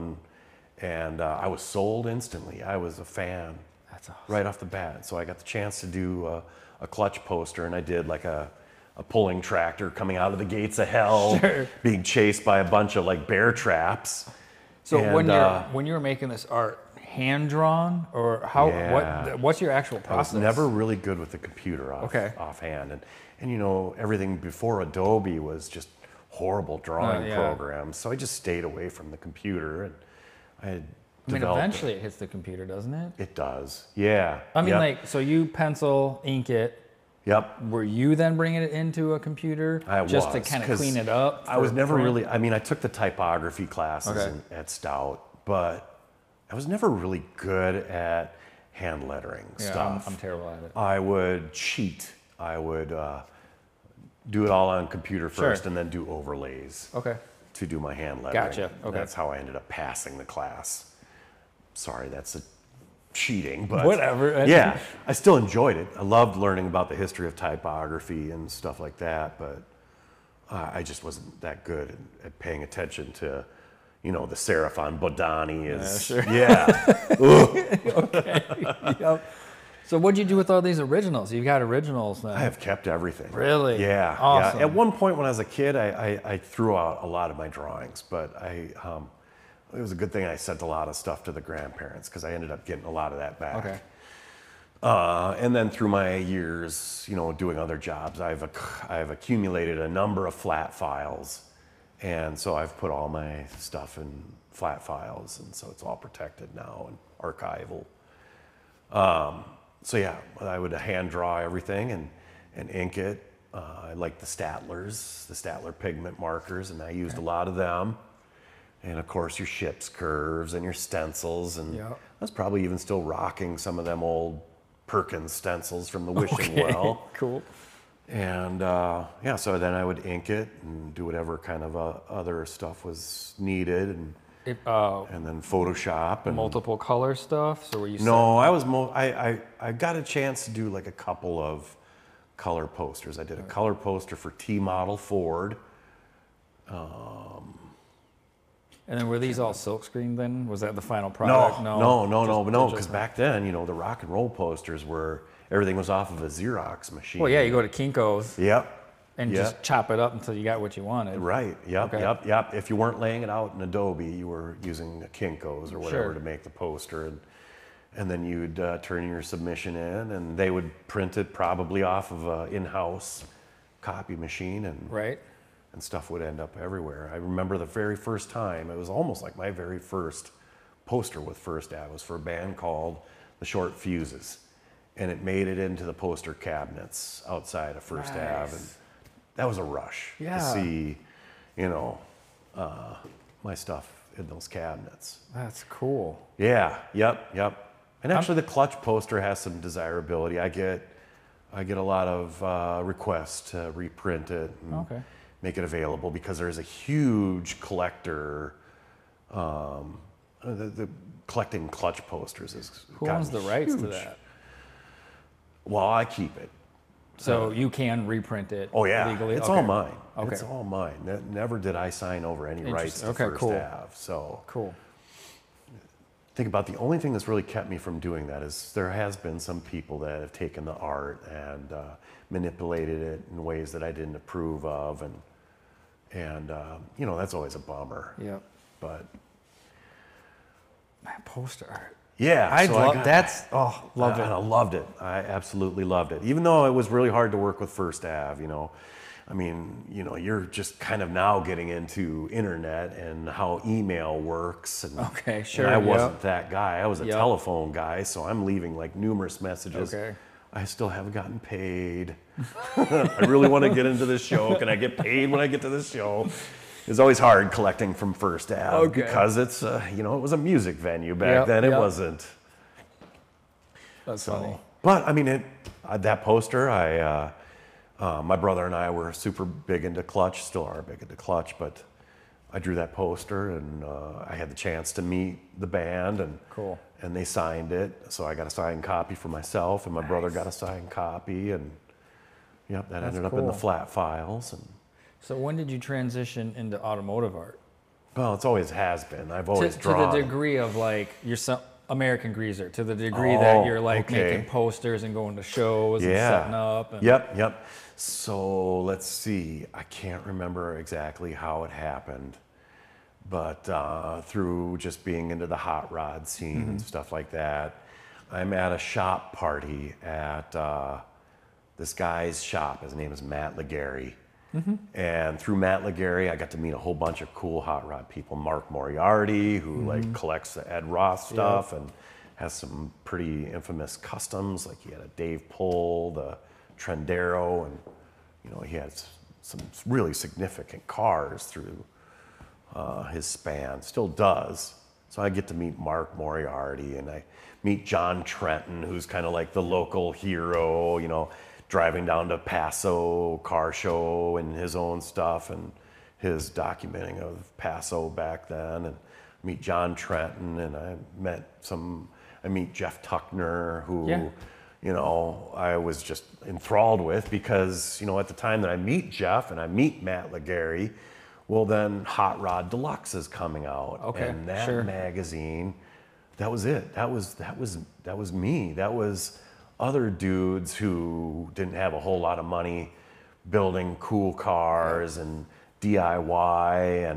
and I was sold instantly. I was a fan. That's awesome. Right off the bat. So I got the chance to do a Clutch poster, and I did like a pulling tractor coming out of the gates of hell, being chased by a bunch of like bear traps. So And, when you were making this art, hand drawn or how? What's your actual process? I was never really good with the computer offhand, and you know, everything before Adobe was just horrible drawing programs. So I just stayed away from the computer, and I mean, eventually it hits the computer, doesn't it? It does. Yeah. I mean, like, so you pencil, ink it. Yep. Were you then bringing it into a computer just to kind of clean it up? I was never really, I mean, I took the typography classes at Stout, but I was never really good at hand lettering stuff. I'm terrible at it. I would cheat. I would do it all on computer first and then do overlays to do my hand lettering. Gotcha. Okay. That's how I ended up passing the class. Sorry, that's a cheating, but Whatever. Yeah, I still enjoyed it. I loved learning about the history of typography and stuff like that, but I just wasn't that good at paying attention to, you know, the serif on Bodani is, sure. yeah. Okay. Yep. So what'd you do with all these originals? You got originals then. I have kept everything. Really? Yeah. Awesome. Yeah. At one point when I was a kid, I threw out a lot of my drawings, but it was a good thing I sent a lot of stuff to the grandparents because I ended up getting a lot of that back. Okay. And then through my years, you know, doing other jobs, I've accumulated a number of flat files, and so I've put all my stuff in flat files, and so it's all protected now and archival. So yeah, I would hand draw everything and ink it. I like the Stattlers, the Stattler pigment markers, and I used a lot of them. And of course your ship's curves and your stencils, and Yep. I was probably even still rocking some of them old Perkins stencils from the Wishing Well. Cool. And yeah, so then I would ink it and do whatever kind of other stuff was needed, and then Photoshop and Multiple color stuff. So were you? No, I got a chance to do like a couple of color posters. I did a color poster for T Model Ford. And then were these all silkscreen then? Was that the final product? No, because just- back then, you know, the rock and roll posters were, everything was off of a Xerox machine. Well, yeah, you go to Kinko's Yep. and just chop it up until you got what you wanted. Right. Yep. Okay. Yep. If you weren't laying it out in Adobe, you were using a Kinko's or whatever Sure. to make the poster, and then you'd turn your submission in, and they would print it probably off of an in-house copy machine, and Right. and stuff would end up everywhere. I remember the very first time, it was almost like my very first poster with First Ave. It was for a band called The Short Fuses, and it made it into the poster cabinets outside of First Ave, and that was a rush Yeah. to see, you know, my stuff in those cabinets. That's cool. Yeah, yep. And actually the Clutch poster has some desirability. I get a lot of requests to reprint it and Okay. make it available because there's a huge collector. The collecting Clutch posters is Who owns the rights to that? Well, I keep it. So you can reprint it Oh yeah, legally? it's Okay. all mine. Okay. It's all mine. Never did I sign over any rights to Okay, First cool. Ave. So Cool. think about the only thing that's really kept me from doing that is there has been some people that have taken the art and manipulated it in ways that I didn't approve of, and you know, that's always a bummer. Yep. But Man, poster art. yeah, I so love got- that's loved and it. I loved it. I absolutely loved it. Even though it was really hard to work with First Ave, you know. I mean, you know, you're just kind of now getting into internet and how email works. And, Okay, sure, and I yep. wasn't that guy. I was a Yep. telephone guy, so I'm leaving like numerous messages. Okay. I still haven't gotten paid. I really want to get into this show. Can I get paid when I get to this show? It's always hard collecting from First Ave Okay. because it's, you know, it was a music venue back Yep, then. It yep. wasn't. That's funny. But I mean, that poster, my brother and I were super big into Clutch, still are big into Clutch, but I drew that poster, and I had the chance to meet the band, and Cool. and they signed it. So I got a signed copy for myself, and my brother got a signed copy, and yep, that ended up in the cool. flat files. And So when did you transition into automotive art? well, it's always has been. I've always To drawn. the degree of like you're American Greaser, to the degree Oh, that you're like okay. making posters and going to shows and Yeah. setting up. And, Yep. So let's see. I can't remember exactly how it happened, but through just being into the hot rod scene and stuff like that, I'm at a shop party at this guy's shop. His name is Matt Legary. And through Matt Legary, I got to meet a whole bunch of cool hot rod people. Mark Moriarty, who like collects the Ed Roth stuff and has some pretty infamous customs. Like he had a Dave Pull, the Trendero, and you know, he had some really significant cars through his span. Still does. So I get to meet Mark Moriarty, and I meet John Trenton, who's kind of like the local hero, you know, driving down to Paso car show and his own stuff, and his documenting of Paso back then, and meet John Trenton, and I meet Jeff Tuckner, who, you know, I was just enthralled with because, you know, at the time that I meet Jeff and I meet Matt Legary, well, then Hot Rod Deluxe is coming out, and that magazine, that was it. That was me. That was other dudes who didn't have a whole lot of money building cool cars and DIY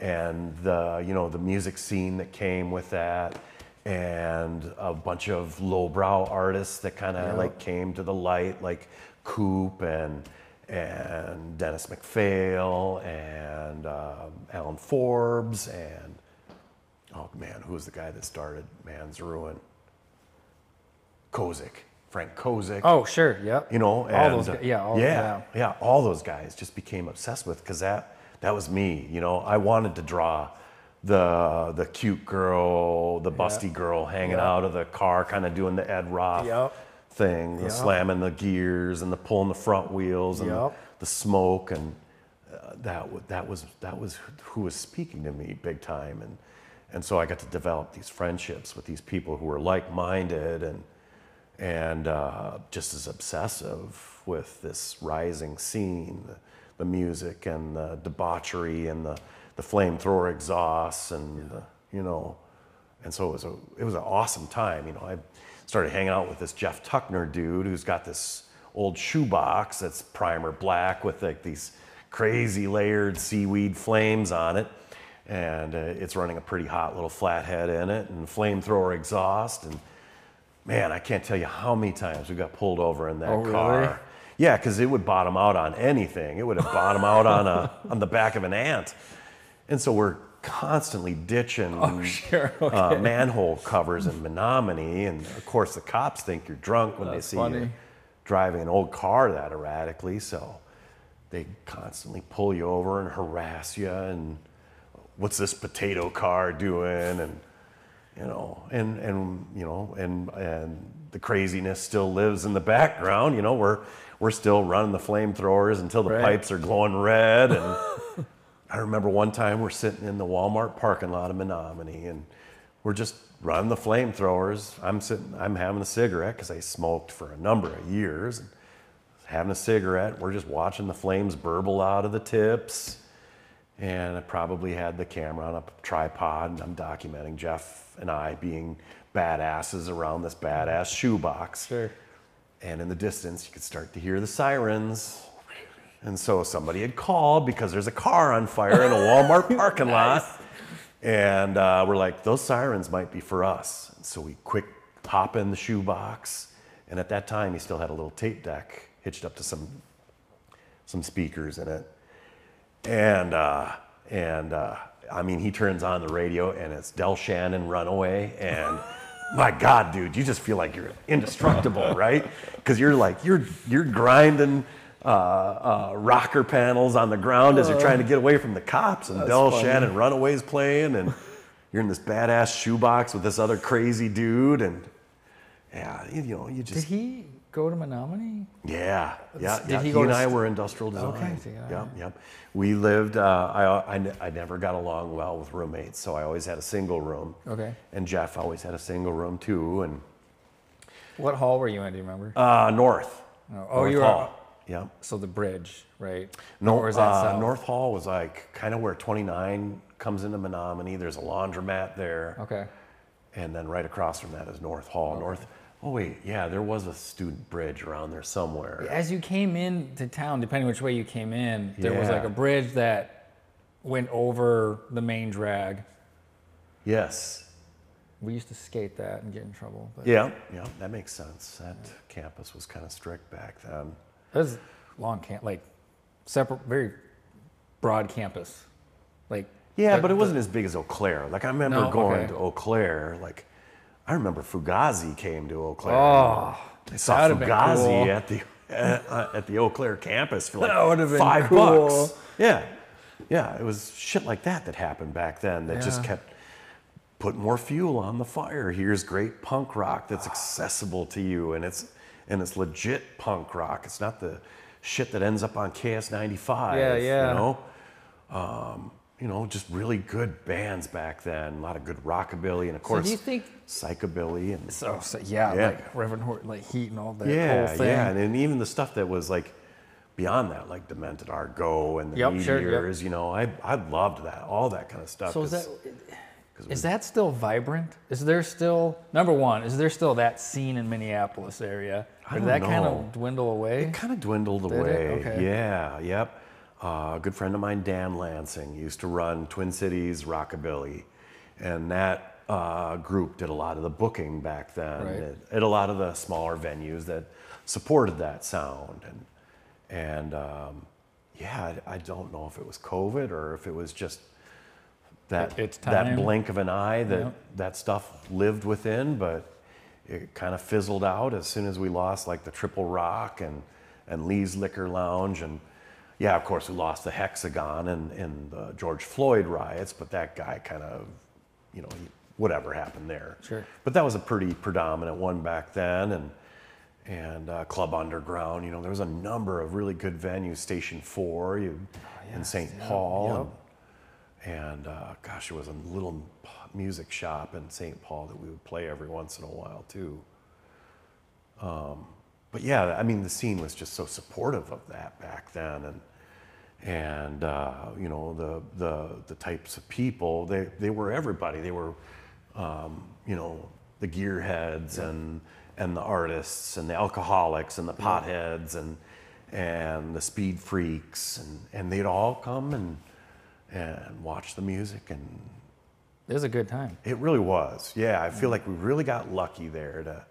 and the, you know, the music scene that came with that, and a bunch of lowbrow artists that kind of like came to the light, like Coop and Dennis McPhail and Alan Forbes and, oh man, who was the guy that started Man's Ruin? Frank Kozik. Oh, sure, yep. You know, and all those guys, all those guys just became obsessed with, because that was me. You know, I wanted to draw the cute girl, the busty girl hanging out of the car, kind of doing the Ed Roth thing, the slamming the gears and the pulling the front wheels and the smoke, and that was who was speaking to me big time, and so I got to develop these friendships with these people who were like-minded and just as obsessive with this rising scene, the music and the debauchery and the flamethrower exhausts and you know, and so it was an awesome time. You know, I started hanging out with this Jeff Tuckner dude who's got this old shoebox that's primer black with like these crazy layered seaweed flames on it, and it's running a pretty hot little flathead in it and flamethrower exhaust, and man, I can't tell you how many times we got pulled over in that car. Really? Yeah, because it would bottom out on anything. It would have bottomed out on the back of an ant. And so we're constantly ditching manhole covers in Menominee. And of course, the cops think you're drunk when they see you driving an old car that erratically. So they constantly pull you over and harass you. And what's this potato car doing? And you know, and the craziness still lives in the background. You know, we're still running the flamethrowers until the pipes are glowing red. And I remember one time we're sitting in the Walmart parking lot of Menominee, and we're just running the flamethrowers. I'm having a cigarette because I smoked for a number of years, and having a cigarette. We're just watching the flames burble out of the tips. And I probably had the camera on a tripod, and I'm documenting Jeff and I being badasses around this badass shoebox. Sure. And in the distance, you could start to hear the sirens. And so somebody had called because there's a car on fire in a Walmart parking lot. And we're like, those sirens might be for us. And so we quick hop in the shoebox. And at that time, he still had a little tape deck hitched up to some speakers in it. And I mean, he turns on the radio and it's Del Shannon, Runaway, and my God, dude, you just feel like you're indestructible, right? Because you're like, you're grinding rocker panels on the ground as you're trying to get away from the cops, and Del Shannon, Runaway's playing, and you're in this badass shoebox with this other crazy dude, and yeah, you know, you just... Did he go to Menominee? Yeah. Did he and I were industrial design. Okay. Yep. We lived, I never got along well with roommates, so I always had a single room. Okay. And Jeff always had a single room too. And what hall were you in, do you remember? North. North you Hall. Yeah. So the bridge, right? No, or is that south? North Hall was like kind of where 29 comes into Menominee. There's a laundromat there. Okay. And then right across from that is North Hall. Okay. Oh wait, yeah, there was a student bridge around there somewhere. As you came into town, depending which way you came in, there was like a bridge that went over the main drag. Yes. We used to skate that and get in trouble. But Yeah, that makes sense. That campus was kind of strict back then. It was long like separate, very broad campus. Like but it wasn't as big as Eau Claire. Like I remember going to Eau Claire, like I remember Fugazi came to Eau Claire. Oh, I saw Fugazi cool. at the Eau Claire campus for like that would have been $5. Cool. Yeah, it was shit like that happened back then. That just kept putting more fuel on the fire. Here's great punk rock that's accessible to you, and it's legit punk rock. It's not the shit that ends up on KS95. Yeah. You know, You know, just really good bands back then. A lot of good rockabilly, and of course, do you think psychobilly and so yeah, Yeah. like Reverend Horton, like Heat and all that yeah, whole thing. yeah, and then even the stuff that was like beyond that, like Demented Argo and the Yep, sure, yep. Meteors. You know, I loved that, all that kind of stuff. So 'cause- is that still vibrant? Is there still, number one, is there still that scene in Minneapolis area? I Or did don't that kind know. of dwindle away? It kind of dwindled Did it? away. Okay. Yeah, yep. A good friend of mine, Dan Lansing, used to run Twin Cities Rockabilly, and that group did a lot of the booking back then Right. at a lot of the smaller venues that supported that sound. And yeah, I don't know if it was COVID or if it was just It's that time. blink of an eye that Yep. that stuff lived within, but it kind of fizzled out as soon as we lost like the Triple Rock and Lee's Liquor Lounge, and yeah, of course we lost the Hexagon in the George Floyd riots, but that guy kind of, you know, whatever happened there. Sure. But that was a pretty predominant one back then, and Club Underground, you know, there was a number of really good venues, Station 4 in St. Paul. And gosh, there was a little music shop in St. Paul that we would play every once in a while too. But yeah, I mean, the scene was just so supportive of that back then, and you know, the types of people, they were everybody. They were, you know, the gearheads and the artists and the alcoholics and the potheads and the speed freaks, and they'd all come and watch the music, and It was a good time. it really was. Yeah, I feel like we really got lucky there to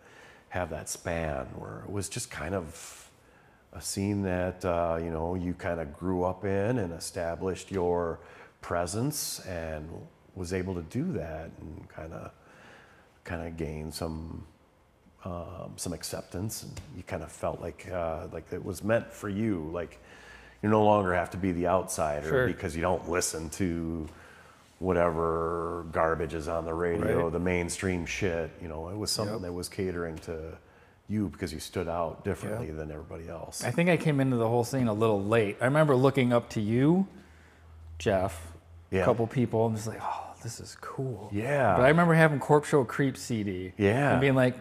have that span where it was just kind of a scene that you know, you kind of grew up in and established your presence and was able to do that and kind of gain some acceptance, and you kind of felt like it was meant for you, like you no longer have to be the outsider. Sure. Because you don't listen to whatever garbage is on the radio, Right. the mainstream shit. You know, it was something that was catering to you because you stood out differently than everybody else. I think I came into the whole scene a little late. I remember looking up to you, Jeff, Yeah. a couple people, and just like, oh, this is cool. Yeah. But I remember having Corp Show Creep CD. Yeah. And being like,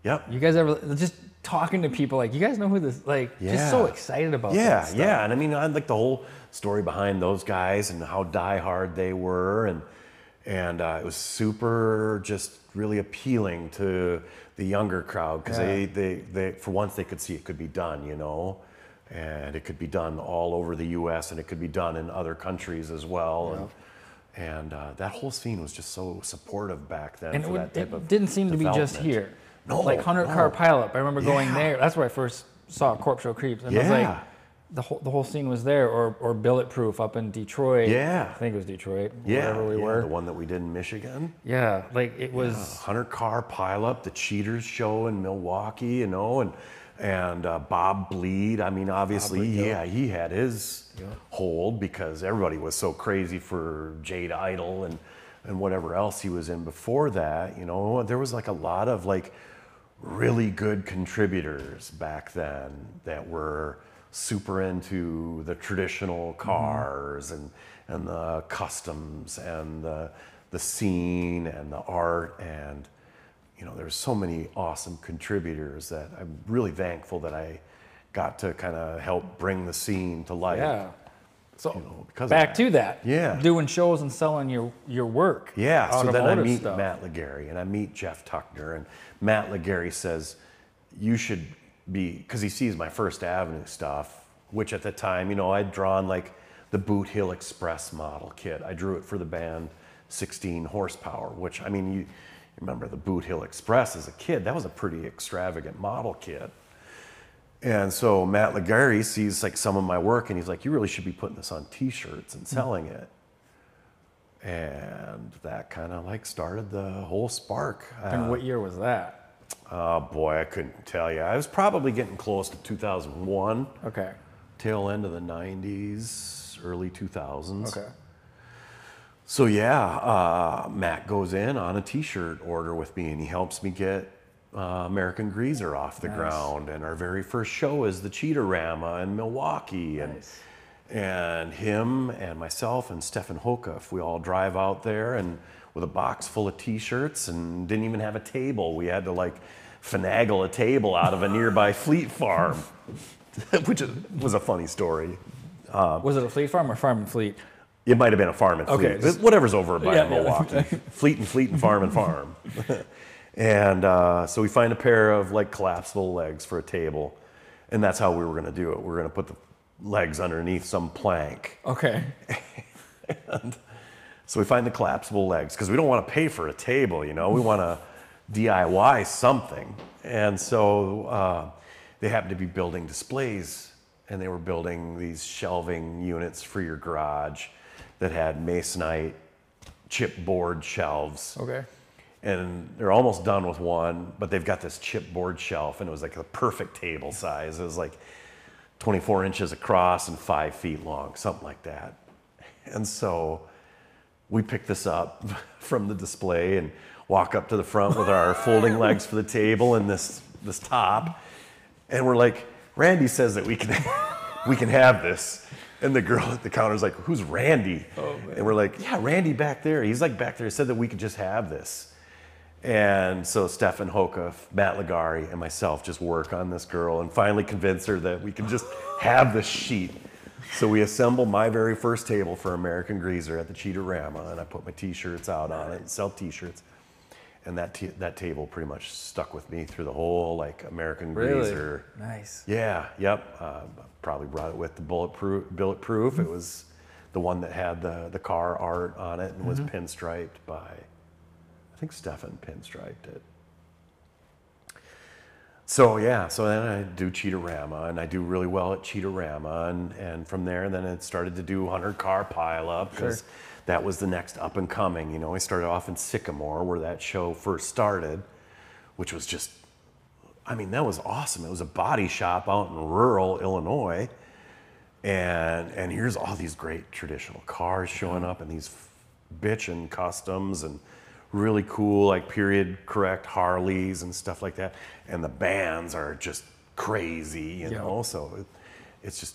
Yep. you guys ever, just talking to people like, you guys know who this, like, just so Yeah. excited about Yeah, that stuff. yeah, and I mean, I like the whole story behind those guys and how diehard they were, and it was super, just really appealing to the younger crowd because Yeah. they for once they could see it could be done, you know, and it could be done all over the U.S. and it could be done in other countries as well, and that whole scene was just so supportive back then And for that type it of didn't seem to be just development. here. No, like 100 Car Pileup. I remember going Yeah. there. That's where I first saw Corp Show Creeps. And it was Yeah. like, the whole scene was there. Or Bulletproof up in Detroit. Yeah. I think it was Detroit. Yeah, Wherever we yeah, were. the one that we did in Michigan. Yeah, like it was. 100 Car Pileup, the Cheaters show in Milwaukee, you know, and Bob Bleed. I mean, obviously, he had his hold because everybody was so crazy for Jade Idol and whatever else he was in before that. You know, there was like a lot of like really good contributors back then that were super into the traditional cars and the customs and the scene and the art, and you know, there's so many awesome contributors that I'm really thankful that I got to kind of help bring the scene to life. Yeah. So You know, because of back that. to that. Yeah. Doing shows and selling your work. Yeah, so then I automotive meet stuff. Matt Legary and I meet Jeff Tuckner, and Matt Legary says, you should be, because he sees my First Avenue stuff, which at the time, you know, I'd drawn like the Boot Hill Express model kit. I drew it for the band 16 Horsepower, which, I mean, you remember the Boot Hill Express as a kid, that was a pretty extravagant model kit. And so Matt Legary sees like some of my work and he's like, you really should be putting this on t-shirts and selling it. And that kind of like started the whole spark. And what year was that? Oh boy, I couldn't tell you. I was probably getting close to 2001, Okay. tail end of the 90s, early 2000s. Okay. So yeah, Matt goes in on a t-shirt order with me and he helps me get American Greaser off the ground. And our very first show is the Cheaterama in Milwaukee. Nice. And him and myself and Stefan Hokuff, we all drive out there and with a box full of T-shirts and didn't even have a table. We had to like finagle a table out of a nearby Fleet Farm, which was a funny story. Was it a Fleet Farm or Farm and Fleet? It might have been a Farm and Fleet. Okay, Whatever's over by Yeah, Milwaukee. Fleet and Farm and Farm. And so we find a pair of like collapsible legs for a table. And that's how we were going to do it. We were going to put the legs underneath some plank. Okay. And so we find the collapsible legs because we don't want to pay for a table, you know. We want to DIY something. And so they happened to be building displays, and they were building these shelving units for your garage that had masonite chipboard shelves. Okay. And they're almost done with one, but they've got this chipboard shelf, and it was like the perfect table size. It was like 24 inches across and 5 feet long, something like that. And so we pick this up from the display and walk up to the front with our folding legs for the table and this top. And we're like, Randy says that we can have this. And the girl at the counter is like, who's Randy? Oh, man. And we're like, yeah, Randy back there. He's like back there. He said that we could just have this. And so Stefan Hokuff, Matt Ligari, and myself just work on this girl and finally convince her that we can just have this sheet. So we assemble my very first table for American Greaser at the Cheatorama, and I put my T-shirts out on it and sell T-shirts. And that table pretty much stuck with me through the whole like American Greaser. Nice. Yeah, yep. Probably brought it with the Bulletproof. It was the one that had the car art on it and was pinstriped by, I think Stefan pinstriped it. So yeah, so then I do Cheatorama, and I do really well at Cheatorama, and from there, then it started to do 100-car pileup because that was the next up and coming. You know, I started off in Sycamore where that show first started, which was just, I mean, that was awesome. It was a body shop out in rural Illinois, and here's all these great traditional cars showing up, and these bitchin' customs and really cool, like period correct Harleys and stuff like that. And the bands are just crazy, you know? So it's just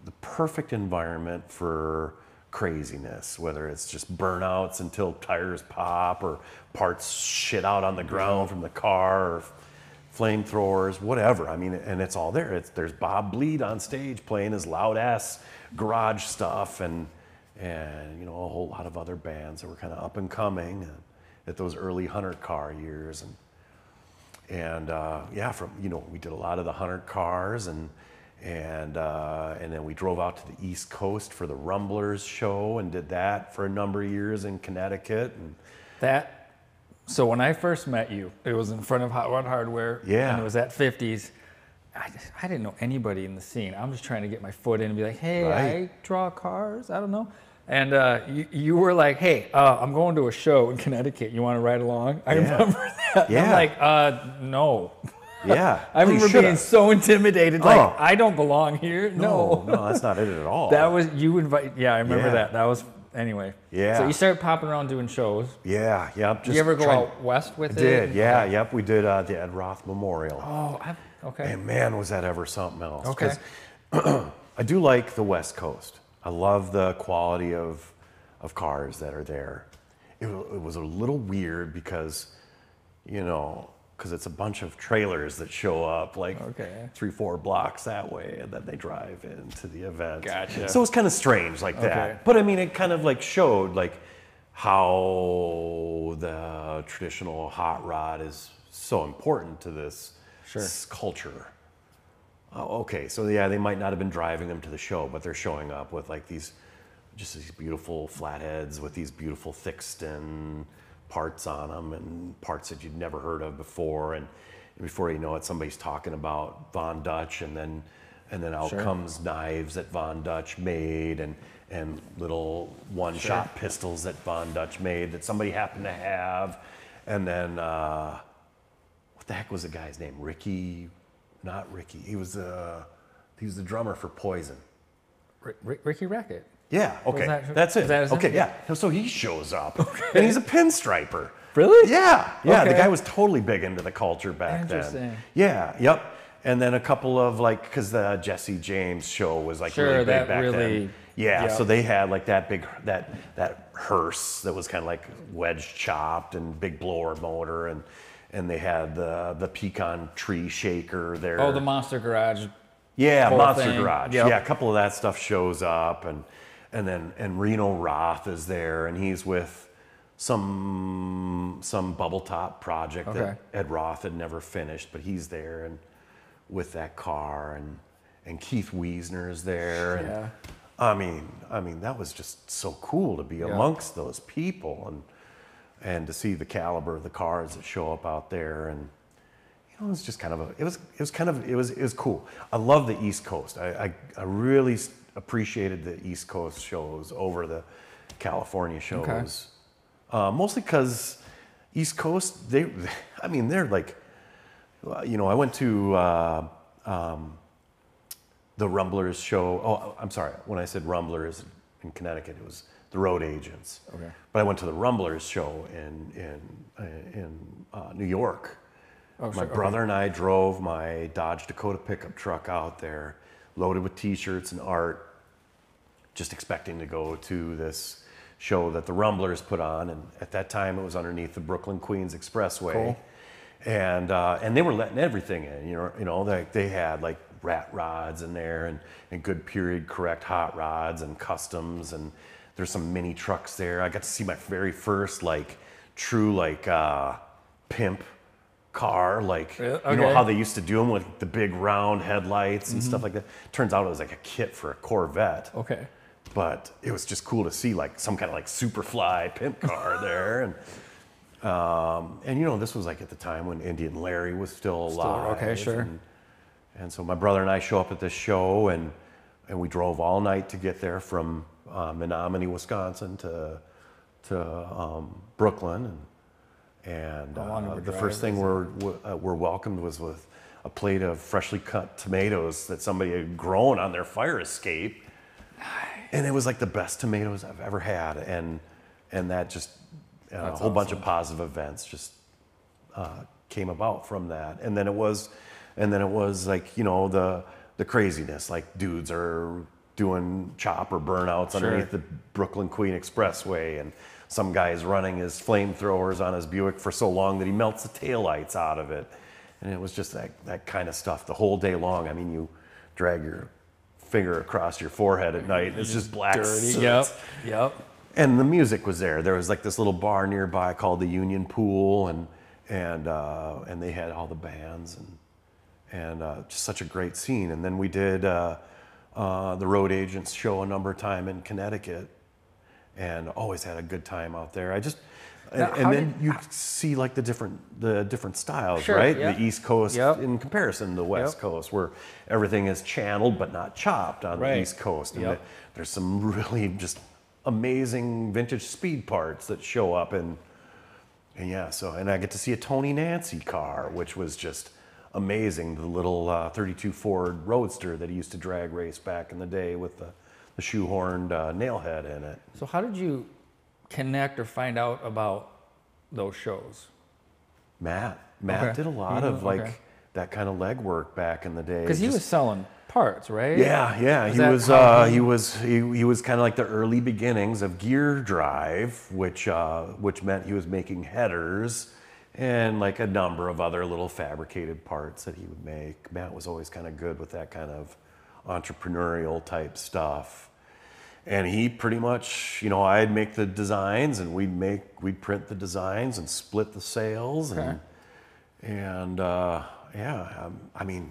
the perfect environment for craziness, whether it's just burnouts until tires pop or parts shit out on the ground from the car or flamethrowers, whatever. I mean, and it's all there. There's Bob Bleed on stage playing his loud ass garage stuff and you know, a whole lot of other bands that were kind of up and coming at those early 100-car years, and yeah, from, you know, we did a lot of the 100 cars, and then we drove out to the East Coast for the Rumblers show and did that for a number of years in Connecticut. And So when I first met you, it was in front of Hot Rod Hardware, yeah, and it was at 50s. I didn't know anybody in the scene. I'm just trying to get my foot in and be like, hey, I draw cars. I don't know. And you were like, hey, I'm going to a show in Connecticut. You want to ride along? I remember that. Yeah. I'm like, no. Yeah. I remember being so intimidated. Like, I don't belong here. No, that's not it at all. That was, you invite, yeah, I remember that. That was, anyway. Yeah. So you started popping around doing shows. Yeah, yep. Did you ever go out west with it? Did, yeah, yep. We did the Ed Roth Memorial. Oh, okay. And man, was that ever something else. Okay. 'Cause I do like the West Coast. I love the quality of cars that are there. It was a little weird because, you know, because it's a bunch of trailers that show up like 3-4 blocks that way, and then they drive into the event. Gotcha. So it was kind of strange like that. But I mean, it kind of like showed like how the traditional hot rod is so important to this culture. Oh, okay, so yeah, they might not have been driving them to the show, but they're showing up with like these beautiful flatheads with these beautiful thick stem parts on them and parts that you'd never heard of before, and before you know it, somebody's talking about Von Dutch, and then out comes knives that Von Dutch made, and little one-shot pistols that Von Dutch made that somebody happened to have, and then what the heck was the guy's name? Ricky. Not Ricky. He was the drummer for Poison. Ricky Rackett. Yeah. Okay. That's it. Okay. Yeah. So he shows up, and he's a pinstriper. Really? Yeah. Yeah. The guy was totally big into the culture back then. Interesting. Yeah. Yep. And then a couple of like, because the Jesse James show was like Sure, really big that back really- then. Yeah, yep. so they had like that big that hearse that was kind of like wedge chopped and big blower motor, and they had the pecan tree shaker there. Oh, the Monster Garage. Yeah, whole Monster thing. Garage. Yep. Yeah, a couple of that stuff shows up, and Reno Roth is there, and he's with some bubble top project Okay. that Ed Roth had never finished, but he's there and with that car, and Keith Wiesner is there, and Yeah. I mean that was just so cool to be amongst those people and to see the caliber of the cars that show up out there, and it was just kind of it was cool. I love the East Coast. I really appreciated the East Coast shows over the California shows, mostly because East Coast they're like, I went to the Rumblers show. Oh, I'm sorry. When I said Rumblers in Connecticut, it was the Road Agents. Okay. But I went to the Rumblers show in New York. Oh, My brother and I drove my Dodge Dakota pickup truck out there, loaded with T-shirts and art, just expecting to go to this show that the Rumblers put on. And at that time, it was underneath the Brooklyn Queens Expressway. Cool. And they were letting everything in. They had like rat rods in there and good period correct hot rods and customs, and there's some mini trucks there. I got to see my very first like true like pimp car, like you know how they used to do them with the big round headlights and stuff like that. Turns out it was like a kit for a Corvette. Okay. But it was just cool to see like some kind of like Superfly pimp car there, and this was like at the time when Indian Larry was still alive. Okay, sure. And so my brother and I show up at this show, and we drove all night to get there from Menominee, Wisconsin to Brooklyn, and the first thing we're welcomed was with a plate of freshly cut tomatoes that somebody had grown on their fire escape. Nice. And it was like the best tomatoes I've ever had, and that just a whole bunch of positive events just came about from that. And then it was like the craziness, like dudes are doing chopper burnouts underneath the Brooklyn Queen Expressway, and some guy's running his flamethrowers on his Buick for so long that he melts the taillights out of it. And it was just that kind of stuff the whole day long. I mean, you drag your finger across your forehead at night, and it's just black dirty. soot. Yep. And the music was there. There was like this little bar nearby called the Union Pool, and they had all the bands, and just such a great scene. And then we did the Road Agents show a number of times in Connecticut, and always had a good time out there. And then you see like the different styles, right? Yeah. The East Coast in comparison to the West Coast, where everything is channeled but not chopped on the East Coast. And there's some really just amazing vintage speed parts that show up, and I get to see a Tony Nancy car, which was just amazing. The little 32 Ford Roadster that he used to drag race back in the day with the shoehorned nailhead in it. So how did you connect or find out about those shows? Matt did a lot of that kind of legwork back in the day. Because he was selling parts, right? Yeah. He was kind of like the early beginnings of Gear Drive, which meant he was making headers and like a number of other little fabricated parts that he would make. Matt was always kind of good with that kind of entrepreneurial type stuff. And he pretty much, I'd make the designs, and we'd print the designs and split the sales, I mean,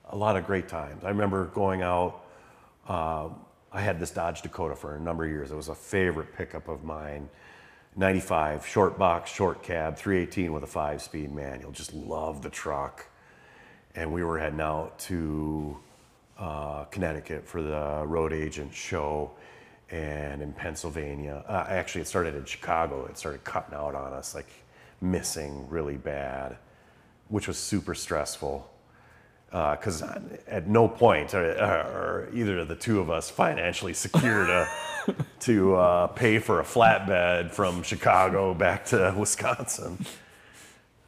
a lot of great times. I remember going out. I had this Dodge Dakota for a number of years. It was a favorite pickup of mine. 95, short box, short cab, 318 with a 5-speed manual. Just loved the truck. And we were heading out to Connecticut for the Road Agent show, and in Pennsylvania. Actually, it started in Chicago. It started cutting out on us, like missing really bad, which was super stressful. Because at no point are either of the two of us financially secure to pay for a flatbed from Chicago back to Wisconsin.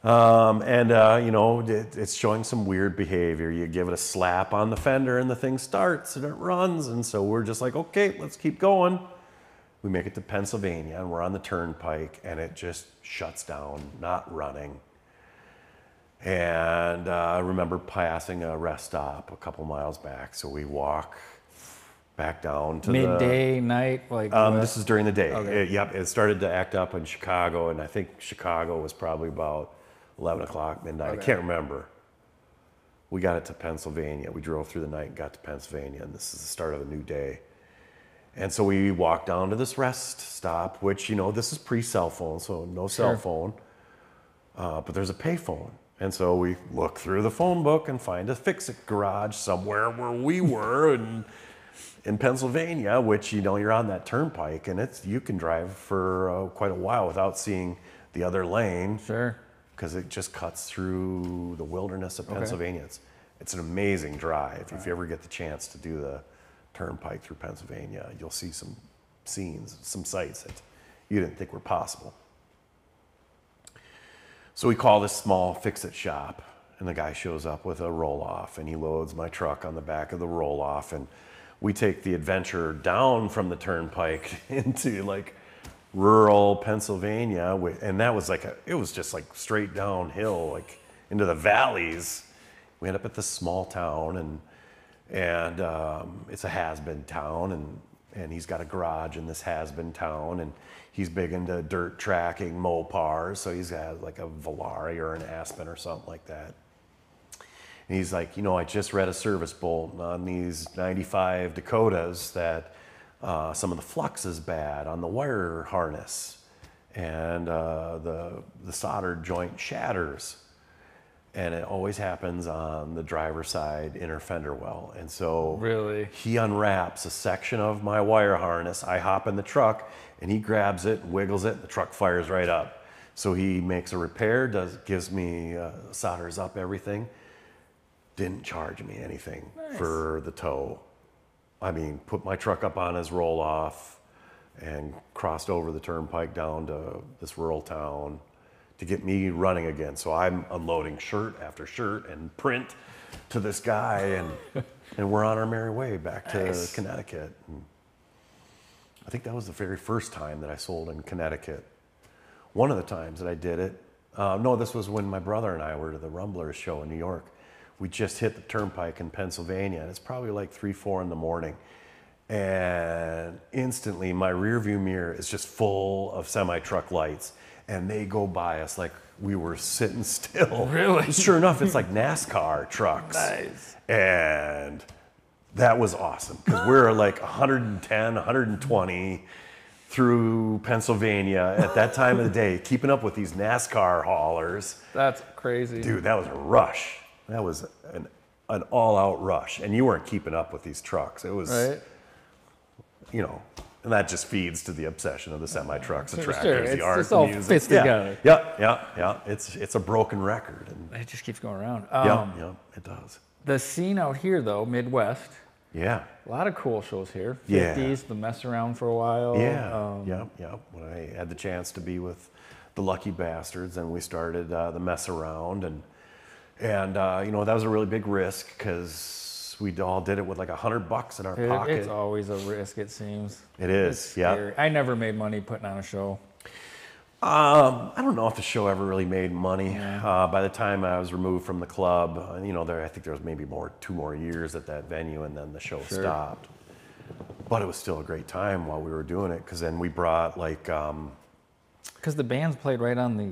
You know, it's showing some weird behavior. You give it a slap on the fender and the thing starts and it runs. And so we're just like, okay, let's keep going. We make it to Pennsylvania and we're on the turnpike and it just shuts down, not running. And I remember passing a rest stop a couple miles back. So we walk back down to midday, night, like this is during the day. Okay. It started to act up in Chicago, and I think Chicago was probably about 11 o'clock, midnight. Okay. I can't remember. We got it to Pennsylvania. We drove through the night and got to Pennsylvania, and this is the start of a new day. And so we walked down to this rest stop, which, you know, this is pre-cell phone, so no cell phone, but there's a pay phone. And so we look through the phone book and find a Fix-It garage somewhere where we were in Pennsylvania, which, you know, you're on that turnpike and you can drive for quite a while without seeing the other lane. Sure. Because it just cuts through the wilderness of Pennsylvania. It's an amazing drive. If you ever get the chance to do the turnpike through Pennsylvania, you'll see some scenes, some sights that you didn't think were possible. So we call this small Fix-It shop, and the guy shows up with a roll-off, and he loads my truck on the back of the roll-off, and we take the adventure down from the turnpike into like rural Pennsylvania, and that was like it was just like straight downhill, like into the valleys. We end up at this small town, and it's a has-been town, and he's got a garage in this has-been town, and he's big into dirt tracking Mopars, so he's got like a Volare or an Aspen or something like that. And he's like, you know, I just read a service bulletin on these 95 Dakotas that some of the flux is bad on the wire harness, and the soldered joint shatters. And it always happens on the driver's side inner fender well. And so Really? he unwraps a section of my wire harness. I hop in the truck and he grabs it, wiggles it, and the truck fires right up. So he makes a repair, gives me, solders up everything. Didn't charge me anything for the tow. I mean, put my truck up on his roll-off and crossed over the turnpike down to this rural town to get me running again. So I'm unloading shirt after shirt and print to this guy, and we're on our merry way back to Connecticut. And I think that was the very first time that I sold in Connecticut. One of the times that I did it, no, this was when my brother and I were to the Rumblers show in New York. We just hit the turnpike in Pennsylvania, and it's probably like 3, 4 in the morning. And instantly my rear view mirror is just full of semi-truck lights, and they go by us like we were sitting still. Really? Sure enough, it's like NASCAR trucks. Nice. And that was awesome, because we're like 110, 120 through Pennsylvania at that time of the day, keeping up with these NASCAR haulers. That's crazy. Dude, that was a rush. That was an all-out rush, and you weren't keeping up with these trucks. It was, you know, and that just feeds to the obsession of the semi-trucks, the tractors, the art, it's all the music. fits together. Yeah. It's a broken record. And It just keeps going around. yeah, it does. The scene out here, though, Midwest, Yeah. a lot of cool shows here. Yeah. 50s, the Mess Around for a while. Yeah. When I had the chance to be with the Lucky Bastards, and we started the Mess Around, and you know, that was a really big risk because we all did it with like $100 in our pocket. It's always a risk, it seems. It is, yeah. I never made money putting on a show. I don't know if the show ever really made money. By the time I was removed from the club, you know, I think there was maybe 2 more years at that venue, and then the show stopped. But it was still a great time while we were doing it, because then we brought like... Because the bands played right on the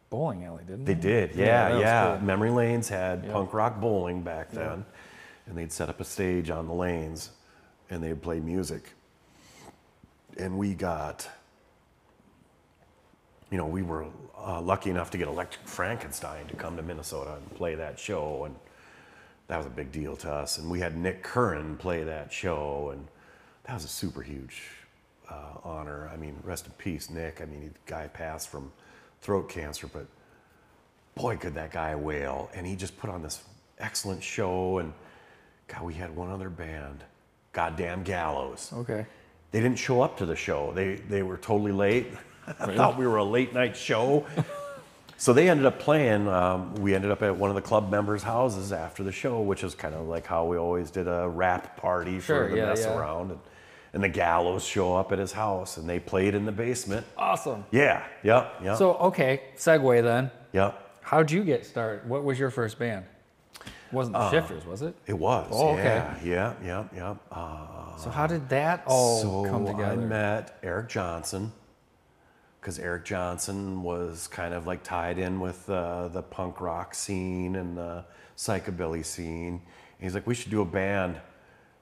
bowling alley, didn't they? They did, that was cool. Memory Lanes had punk rock bowling back then, and they'd set up a stage on the lanes, and they'd play music. And we got... You know, we were lucky enough to get Electric Frankenstein to come to Minnesota and play that show, and that was a big deal to us. And we had Nick Curran play that show, and that was a super huge honor. I mean, rest in peace, Nick. I mean, the guy passed from throat cancer, but boy, could that guy wail. And he just put on this excellent show, and God, we had one other band, Goddamn Gallows. Okay. They didn't show up to the show. They were totally late. I thought we were a late night show. So they ended up playing. We ended up at one of the club members' houses after the show, which is kind of like how we always did a rap party Sure, for the yeah, mess yeah. around. And the Gallows show up at his house, and they played in the basement. Awesome. Yeah, yep. So, okay, segue then. Yep. How'd you get started? What was your first band? Wasn't the Shifters, was it? It was. Oh, okay. Yeah. So how did that all So come I together? met Eric Johnson, because Eric Johnson was kind of like tied in with the punk rock scene and the psychobilly scene. And he's like, we should do a band.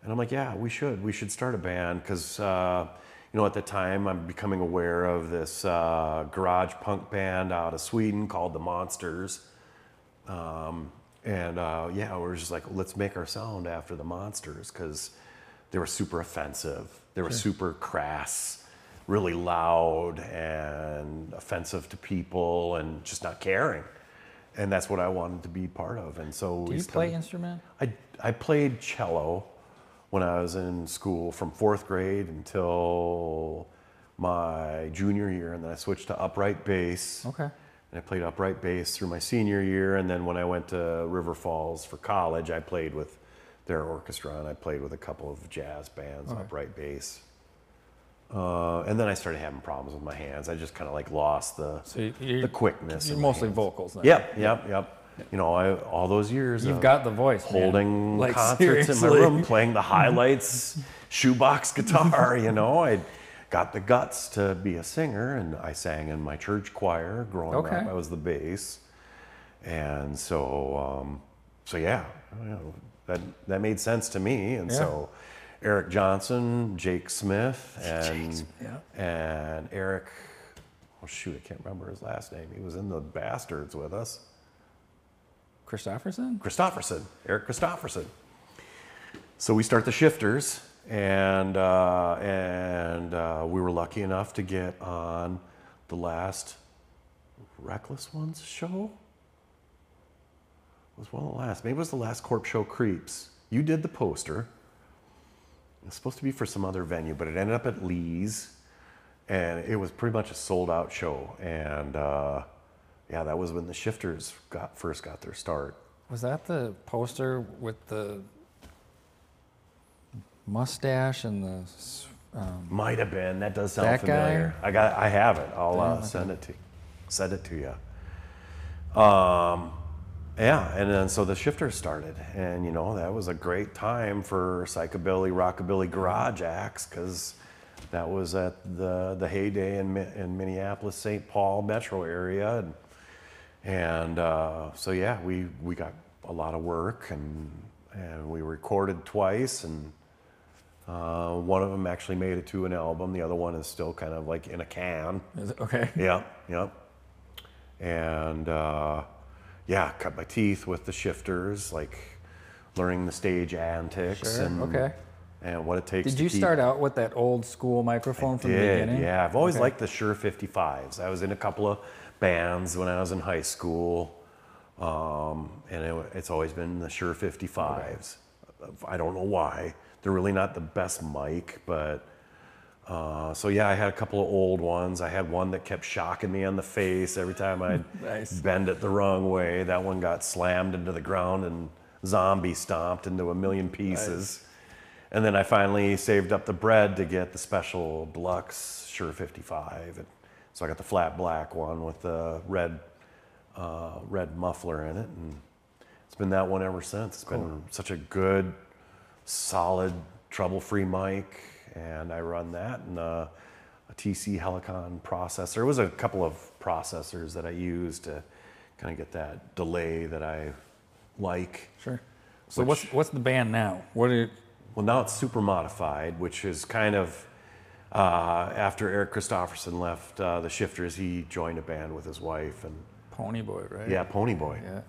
And I'm like, yeah, we should. We should start a band because, you know, at the time I'm becoming aware of this garage punk band out of Sweden called the Monsters. Yeah, we were just like, let's make our sound after the Monsters because they were super offensive. They were super crass, really loud and offensive to people and just not caring. And that's what I wanted to be part of. And so Do you play instrument? I played cello when I was in school from 4th grade until my junior year, and then I switched to upright bass. Okay. And I played upright bass through my senior year, and then when I went to River Falls for college, I played with their orchestra, and I played with a couple of jazz bands, upright bass. And then I started having problems with my hands. I just kind of like lost the quickness. You're in my mostly hands. vocals then. Yep. You know, all those years. You've got the voice, man. Holding Like, concerts in my seriously. room, playing the highlights, shoebox guitar. You know, I got the guts to be a singer, and I sang in my church choir growing up. I was the bass, and so yeah, you know, that made sense to me, and so Eric Johnson, Jake Smith, and Eric. Oh shoot, I can't remember his last name. He was in the Bastards with us. Christofferson? Eric Christofferson. So we start the Shifters, and we were lucky enough to get on the last Reckless Ones show. It was one of the last. Maybe it was the last Corp Show Creeps. You did the poster. It was supposed to be for some other venue, but it ended up at Lee's, and it was pretty much a sold-out show. And yeah, that was when the Shifters first got their start. Was that the poster with the mustache and the? Might have been. That does sound That familiar. guy? I have it. I'll send it to you. Yeah, and then so the Shifters started, and you know that was a great time for psychobilly, rockabilly garage acts because that was at the heyday in Minneapolis, St. Paul metro area, and so yeah, we got a lot of work, and we recorded twice, and one of them actually made it to an album. The other one is still kind of like in a can. Is it? Okay. Yep. And yeah, cut my teeth with the Shifters, like learning the stage antics and what it takes. Did you start out with that old school microphone from the beginning? Yeah, I've always liked the Shure 55s. I was in a couple of bands when I was in high school, and it's always been the Shure 55s. I don't know why. They're really not the best mic, but so yeah, I had a couple of old ones. I had one that kept shocking me on the face every time I'd bend it the wrong way. That one got slammed into the ground and zombie stomped into a million pieces. And then I finally saved up the bread to get the special deluxe Shure 55. And so I got the flat black one with the red muffler in it, and it's been that one ever since. It's been such a good, solid, trouble-free mic. And I run that and a TC Helicon processor. There was a couple of processors that I used to kind of get that delay that I like. Sure. So what's the band now? Well, now it's super modified, which is kind of after Eric Christofferson left the Shifters, he joined a band with his wife and Ponyboy, right? Yeah, Ponyboy. Yeah.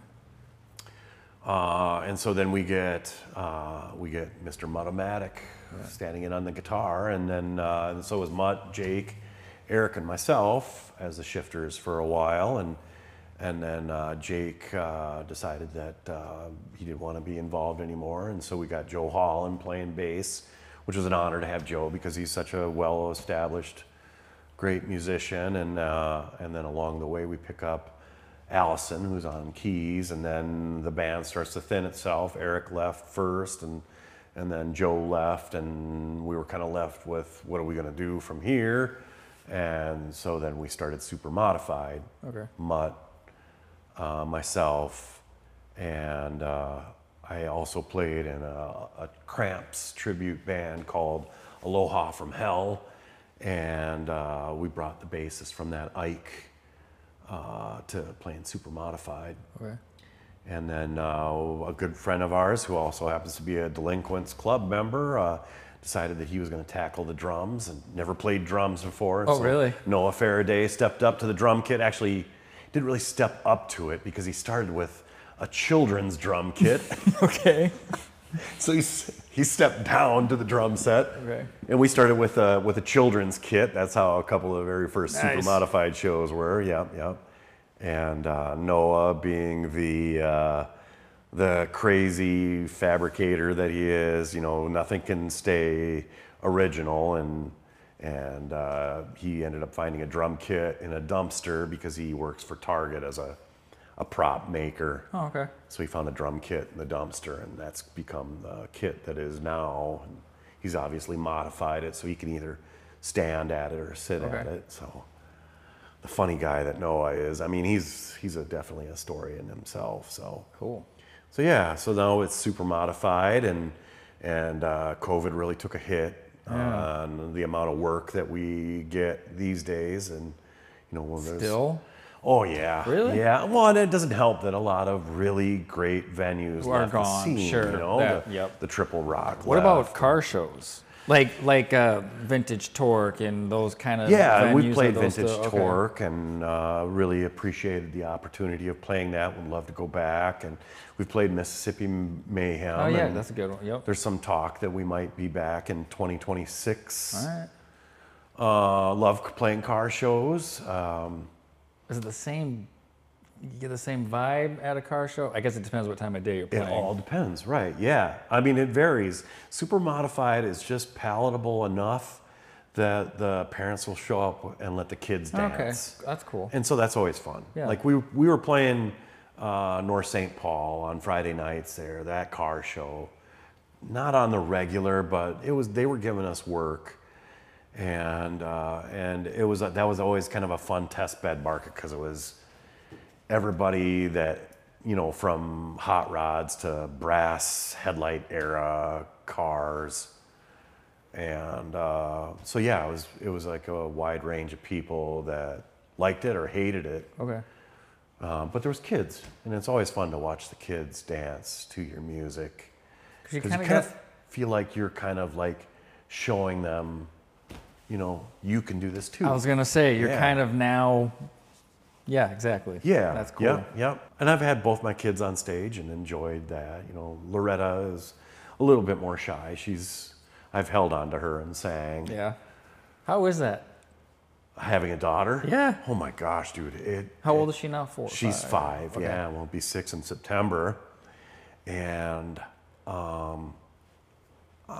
And so then we get Mr. Mutt-O-Matic standing in on the guitar, and then and so was Mutt, Jake, Eric, and myself as the Shifters for a while, and then Jake decided that he didn't want to be involved anymore, and so we got Joe Holland playing bass, which was an honor to have Joe because he's such a well-established, great musician, and then along the way we pick up Allison, who's on keys, and then the band starts to thin itself. Eric left first, and then Joe left, and we were kind of left with what are we going to do from here? And so then we started Super Modified. Okay. Mutt, myself, and I also played in a Cramps tribute band called Aloha from Hell, and we brought the bassist from that, Ike, to playing Super Modified. Okay. And then a good friend of ours, who also happens to be a Delinquents Club member, decided that he was going to tackle the drums, and never played drums before. Oh, really? Noah Faraday stepped up to the drum kit. Actually, didn't really step up to it because he started with a children's drum kit. Okay. So he stepped down to the drum set. Okay. And we started with a children's kit. That's how a couple of the very first Super Nice. Modified shows were. Yep. And Noah, being the crazy fabricator that he is, nothing can stay original, and he ended up finding a drum kit in a dumpster because he works for Target as a prop maker. Oh, okay. So he found a drum kit in the dumpster, and that's become the kit that is now. And he's obviously modified it so he can either stand at it or sit at it. So the funny guy that Noah is, I mean, he's definitely a story in himself. So Cool. So yeah, so now it's Super Modified, and COVID really took a hit on the amount of work that we get these days, and when there's Still? Oh yeah, Really? Yeah. Well, and it doesn't help that a lot of really great venues Are left the gone, scene. sure. The Triple Rock. What left. about car shows? Like Vintage Torque and those kind of Yeah, and we venues, played are those Vintage still- okay. Torque, and really appreciated the opportunity of playing that. Would love to go back, and we've played Mississippi Mayhem. Oh yeah, and that's a good one. Yep. there's some talk that we might be back in 2026. All right. Love playing car shows. Is it the same? You get the same vibe at a car show? I guess it depends what time of day you're It playing. all depends, right? Yeah. I mean, it varies. Super Modified is just palatable enough that the parents will show up and let the kids dance. Okay, that's cool. And so that's always fun. Yeah. Like we were playing North St. Paul on Friday nights there, that car show. Not on the regular, but they were giving us work. And that was always kind of a fun test bed market, because it was everybody that, from hot rods to brass headlight era cars. And so yeah, it was like a wide range of people that liked it or hated it. Okay. But there was kids, and it's always fun to watch the kids dance to your music. Because you Because kind you of kind of feel like you're kind of like showing them, you can do this too. I was gonna say you're Yeah. kind of now. Yeah, exactly. Yeah, That's cool. Yep. And I've had both my kids on stage and enjoyed that. Loretta is a little bit more shy. I've held on to her and sang. Yeah. How is that? Having a daughter? Yeah. Oh my gosh, dude. How old is she now? 4? She's 5. Okay. Yeah, will be 6 in September. And I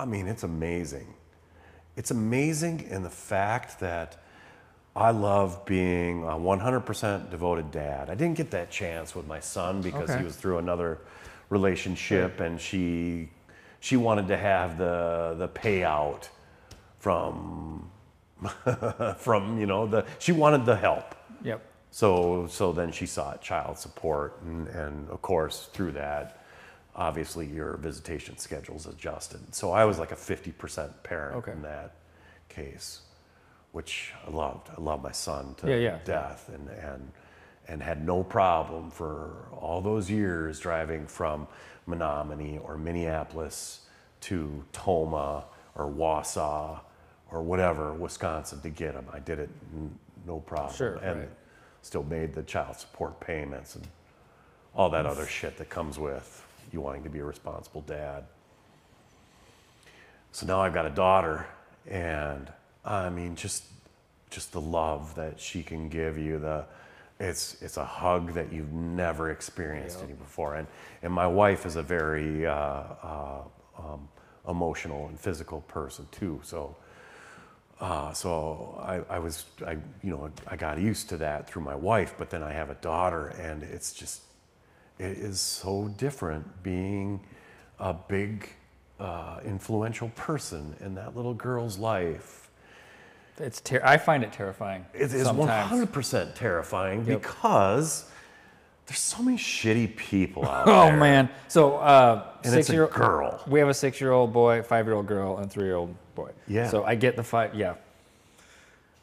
mean, it's amazing. It's amazing in the fact that I love being a 100% devoted dad. I didn't get that chance with my son because Okay. he was through another relationship, and she wanted to have the payout from she wanted the help. Yep. So then she sought child support, and of course through that, obviously your visitation schedule's adjusted. So I was like a 50% parent Okay. in that case, which I loved. I loved my son to Yeah. death, and had no problem for all those years driving from Menominee or Minneapolis to Toma or Wausau or whatever, Wisconsin, to get him. I did it no problem. Sure, and right. still made the child support payments and all that other shit that comes with you wanting to be a responsible dad. So now I've got a daughter, and I mean, just the love that she can give you, it's a hug that you've never experienced any before. And my wife is a very emotional and physical person too. So So I got used to that through my wife, but then I have a daughter, and it is so different being a big, influential person in that little girl's life. I find it terrifying. It is sometimes. 100% terrifying because there's so many shitty people out Oh there. man! So And it's a girl. We have a 6-year-old boy, 5-year-old girl, and 3-year-old boy. Yeah. So I get the 5. Yeah.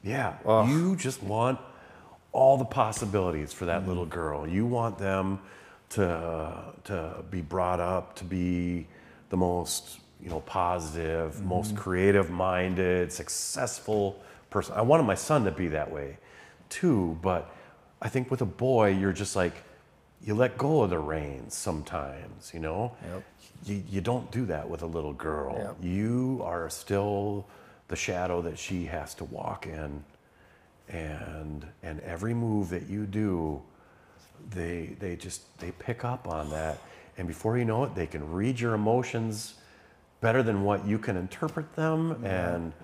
Yeah, Ugh. you just want all the possibilities for that little girl. You want them to be brought up to be the most, positive, most creative-minded, successful person. I wanted my son to be that way too, but I think with a boy, you're just like, you let go of the reins sometimes, Yep. You don't do that with a little girl. Yep. You are still the shadow that she has to walk in, and every move that you do, they pick up on that, and before you know it, they can read your emotions better than what you can interpret them, and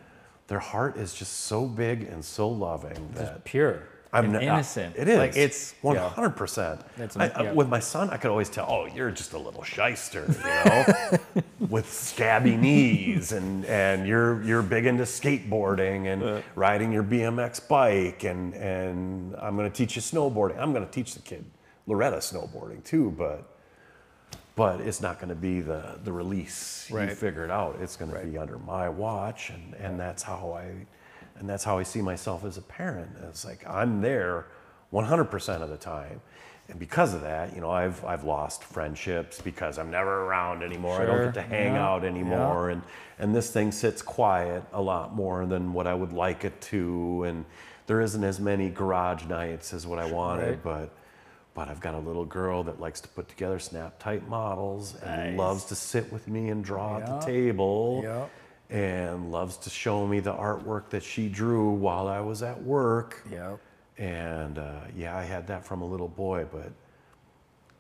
their heart is just so big and so loving that Pure. And innocent. It is. Like it's 100%. With my son, I could always tell, oh, you're just a little shyster, with scabby knees, and you're big into skateboarding and riding your BMX bike, and I'm going to teach you snowboarding. I'm going to teach the kid Loretta snowboarding too, but it's not going to be the release you figured out. It's going to be under my watch, and that's how I see myself as a parent. It's like I'm there 100% of the time, and because of that, I've lost friendships because I'm never around anymore. I don't get to hang out anymore, and this thing sits quiet a lot more than what I would like it to, and there isn't as many garage nights as what I wanted, but I've got a little girl that likes to put together snap-tight models and loves to sit with me and draw at the table. Yep. And loves to show me the artwork that she drew while I was at work. Yep. And I had that from a little boy, but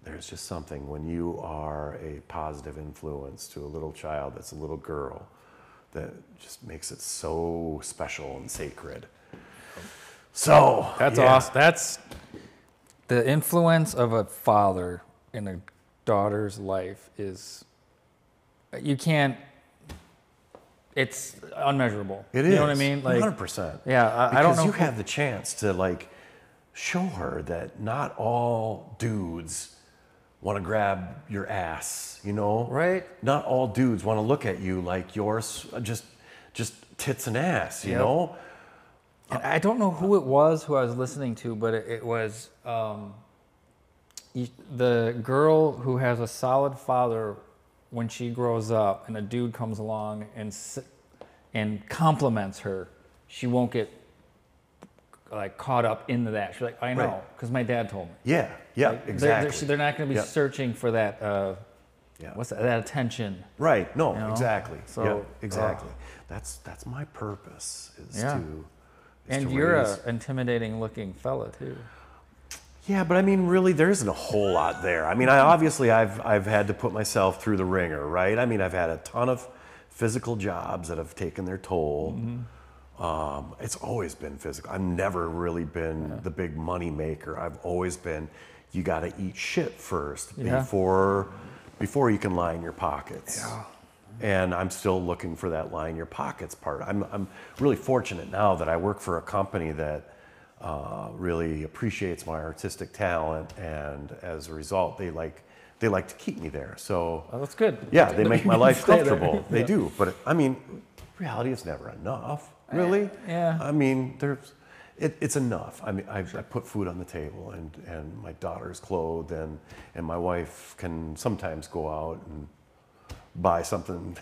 there's just something when you are a positive influence to a little child that's a little girl that just makes it so special and sacred. So That's awesome. That's the influence of a father in a daughter's life is it's unmeasurable. It is. You know what I mean? Like 100%. Yeah, I don't know. Because you have the chance to show her that not all dudes want to grab your ass, Right. Not all dudes want to look at you like you're just tits and ass, you know? And I don't know who it was who I was listening to, but it was the girl who has a solid father when she grows up and a dude comes along and compliments her, she won't get caught up into that. She's like, I know, because my dad told me. Yeah, exactly. They're not going to be searching for that. What's that attention? Right. No, exactly. So exactly. That's my purpose is to. And you're an intimidating looking fella too. Yeah, but I mean, really, there isn't a whole lot there. I mean, I've had to put myself through the ringer, right? I mean, I've had a ton of physical jobs that have taken their toll. It's always been physical. I've never really been the big money maker. I've always been, you got to eat shit first before you can line your pockets. Yeah. And I'm still looking for that line your pockets part. I'm really fortunate now that I work for a company that really appreciates my artistic talent, and as a result, they like to keep me there. So that's good. Yeah, they make my life comfortable. They Yeah. do, but I mean, reality is never enough, really. Yeah. I mean, it's enough. I mean, I put food on the table, and my daughter's clothed, and my wife can sometimes go out and buy something,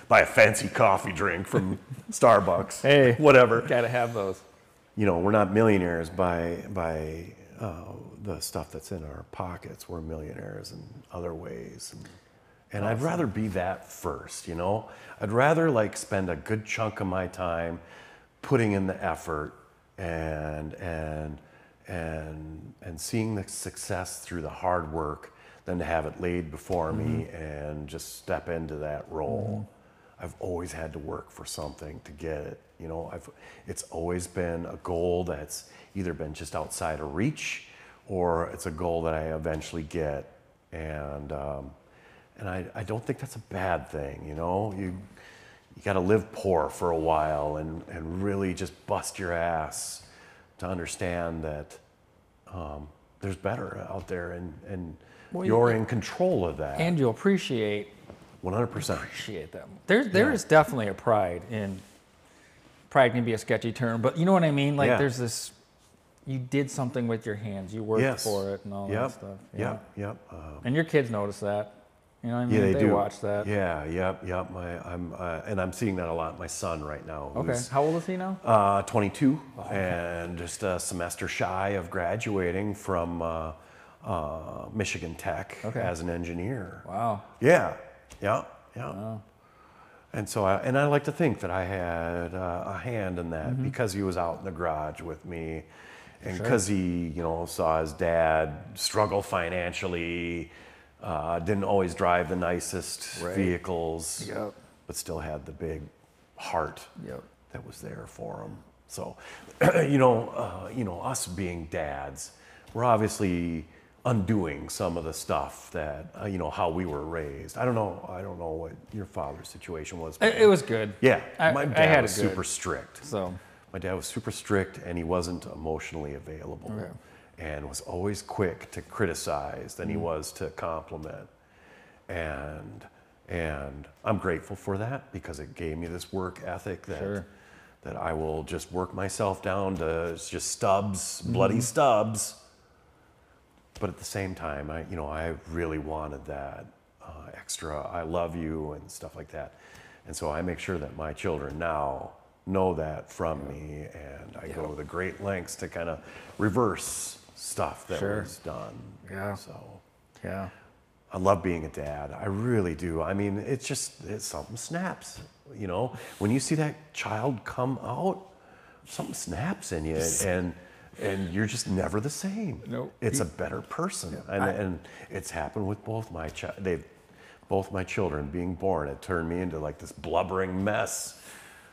buy a fancy coffee drink from Starbucks. Hey, whatever. Gotta have those. We're not millionaires by the stuff that's in our pockets. We're millionaires in other ways, and I'd rather be that first. I'd rather spend a good chunk of my time putting in the effort and seeing the success through the hard work than to have it laid before me and just step into that role. I've always had to work for something to get it. You know, it's always been a goal that's either been just outside of reach, or it's a goal that I eventually get. And I don't think that's a bad thing. You know, you got to live poor for a while and really just bust your ass to understand that there's better out there, and you're in control of that. And you'll appreciate 100%. Appreciate that. There is definitely a pride in. Pride can be a sketchy term, but you know what I mean. Like there's this. You did something with your hands. You worked for it and all that stuff. Yep. And your kids notice that. You know what I mean? Yeah, they do. Watch that. Yeah, yep. And I'm seeing that a lot. My son right now. Okay. How old is he now? 22, and just a semester shy of graduating from Michigan Tech as an engineer. Wow. Yeah. Wow. And so I like to think that I had a hand in that because he was out in the garage with me, and because he, you know, saw his dad struggle financially, didn't always drive the nicest vehicles, but still had the big heart that was there for him. So, you know, us being dads, we're obviously undoing some of the stuff that you know, how we were raised. I don't know what your father's situation was. It was good. Yeah, my dad had was it good. super strict. So my dad was super strict, and he wasn't emotionally available, and was always quick to criticize than he was to compliment. And I'm grateful for that, because it gave me this work ethic that I will just work myself down to just stubs, bloody stubs. But at the same time, I really wanted that extra "I love you" and stuff like that. And so I make sure that my children now know that from me, and I go to the great lengths to kind of reverse stuff that was done. Yeah. So yeah. I love being a dad. I really do. I mean, it's something snaps. You know, when you see that child come out, something snaps in you, and you're just never the same. Nope. It's a better person. And it's happened with both my children being born. It turned me into like this blubbering mess.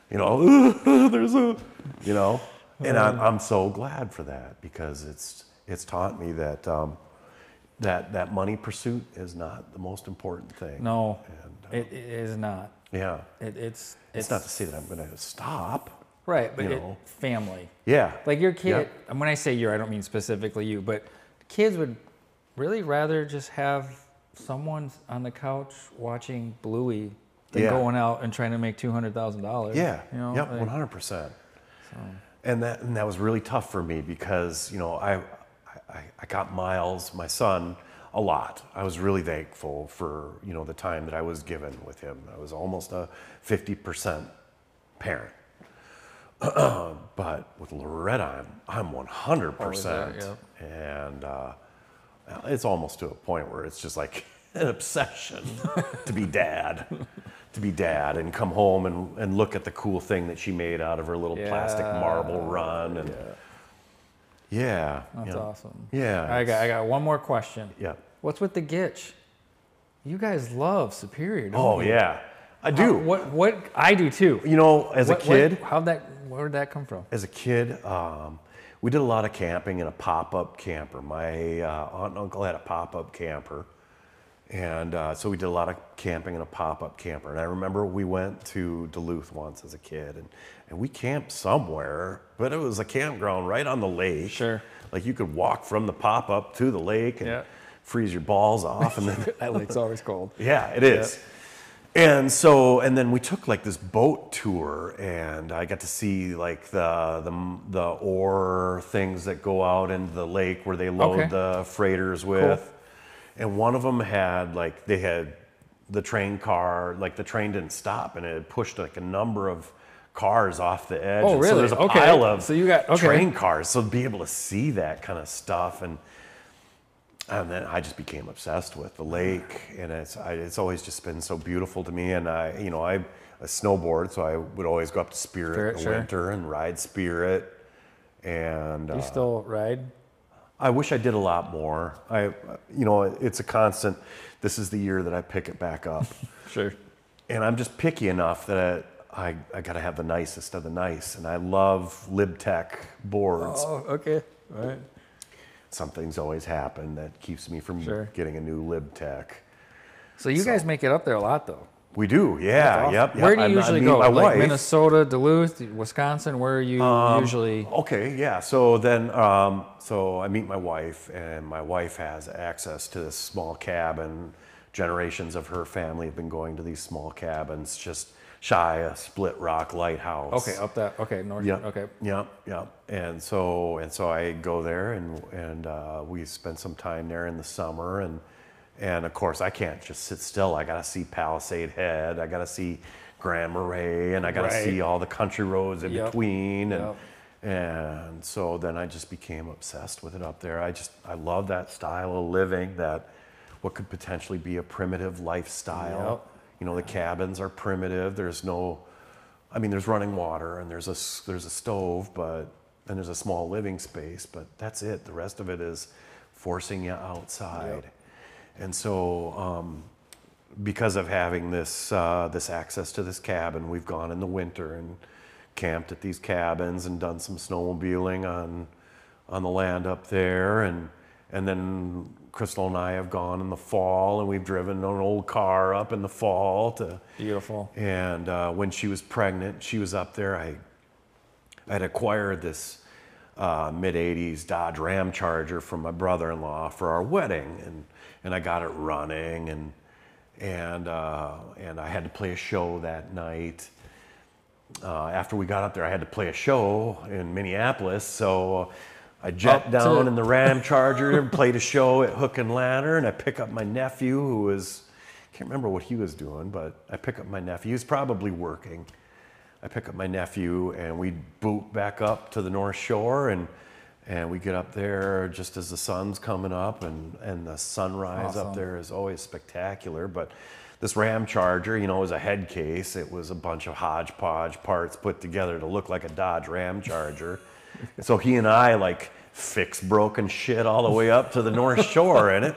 You know, and I'm so glad for that, because it's taught me that that money pursuit is not the most important thing. No, it is not. Yeah. It's not to say that I'm going to stop. Right, but family. Yeah. Like your kid, and when I say I don't mean specifically you, but kids would really rather just have someone on the couch watching Bluey than going out and trying to make $200,000. Yeah. You know, 100%. So. And that was really tough for me, because, you know, I got Miles, my son, a lot. I was really thankful for, you know, the time that I was given with him. I was almost a 50% parent. But with Loretta, I'm 100%. And it's almost to a point where it's just like an obsession to be dad. And come home and look at the cool thing that she made out of her little plastic marble run. And that's awesome. Yeah. I got one more question. Yeah. What's with the Gitch? You guys love Superior, don't you? Yeah. I do. What I do too. You know, as a kid, where did that come from? As a kid, we did a lot of camping in a pop-up camper. My aunt and uncle had a pop-up camper, and so we did a lot of camping in a pop-up camper. And I remember we went to Duluth once as a kid, and we camped somewhere, but it was a campground right on the lake. Sure. Like you could walk from the pop-up to the lake and freeze your balls off, and then that lake's always cold. Yeah, it is. Yeah. And then we took like this boat tour, and I got to see like the oar things that go out into the lake where they load the freighters with. Cool. And one of them had they had the train car, like the train didn't stop, and it had pushed like a number of cars off the edge. Oh, really? So there's a pile of so you got, train cars. So to be able to see that kind of stuff, and then I just became obsessed with the lake, and it's always just been so beautiful to me. And I snowboard, so I would always go up to Spirit in the winter and ride Spirit. And do you still ride? I wish I did a lot more. It's a constant. This is the year that I pick it back up. Sure. and I'm just picky enough that I got to have the nicest of the nice, and I love LibTech boards. Oh, okay. All right. Something's always happened that keeps me from getting a new LibTech. So you guys make it up there a lot, though. We do, yeah, Awesome. yep. Where do you usually go? My Like wife, Minnesota, Duluth, Wisconsin? Where are you usually? Okay, yeah. So then, so I meet my wife, and my wife has access to this small cabin. Generations of her family have been going to these small cabins, just shy of Split Rock Lighthouse. Okay, up that. Okay, north. Yep. Okay. Yep. And so I go there, and we spend some time there in the summer, and of course I can't just sit still. I got to see Palisade Head. I got to see Grand Marais, and I got to see all the country roads in between. And so then I just became obsessed with it up there. I love that style of living, that what could potentially be a primitive lifestyle. You know, the cabins are primitive. There's no, I mean, there's running water and there's a stove, and there's a small living space, but that's it. The rest of it is forcing you outside. And so, because of having this access to this cabin, we've gone in the winter and camped at these cabins and done some snowmobiling on the land up there, and then Crystal and I have gone in the fall, and we've driven an old car up in the fall to. Beautiful. And when she was pregnant, she was up there. I had acquired this mid-'80s Dodge Ram Charger from my brother-in-law for our wedding, and I got it running, and I had to play a show that night. After we got up there, I had to play a show in Minneapolis, so I jet down in the Ram Charger and played a show at Hook and Ladder, and I pick up my nephew, who was, can't remember what he was doing, but I pick up my nephew. He was probably working. I pick up my nephew, and we boot back up to the North Shore, and we get up there just as the sun's coming up, and the sunrise up there is always spectacular. But this Ram Charger, you know, was a head case. It was a bunch of hodgepodge parts put together to look like a Dodge Ram Charger. So he and I like fix broken shit all the way up to the North Shore in it.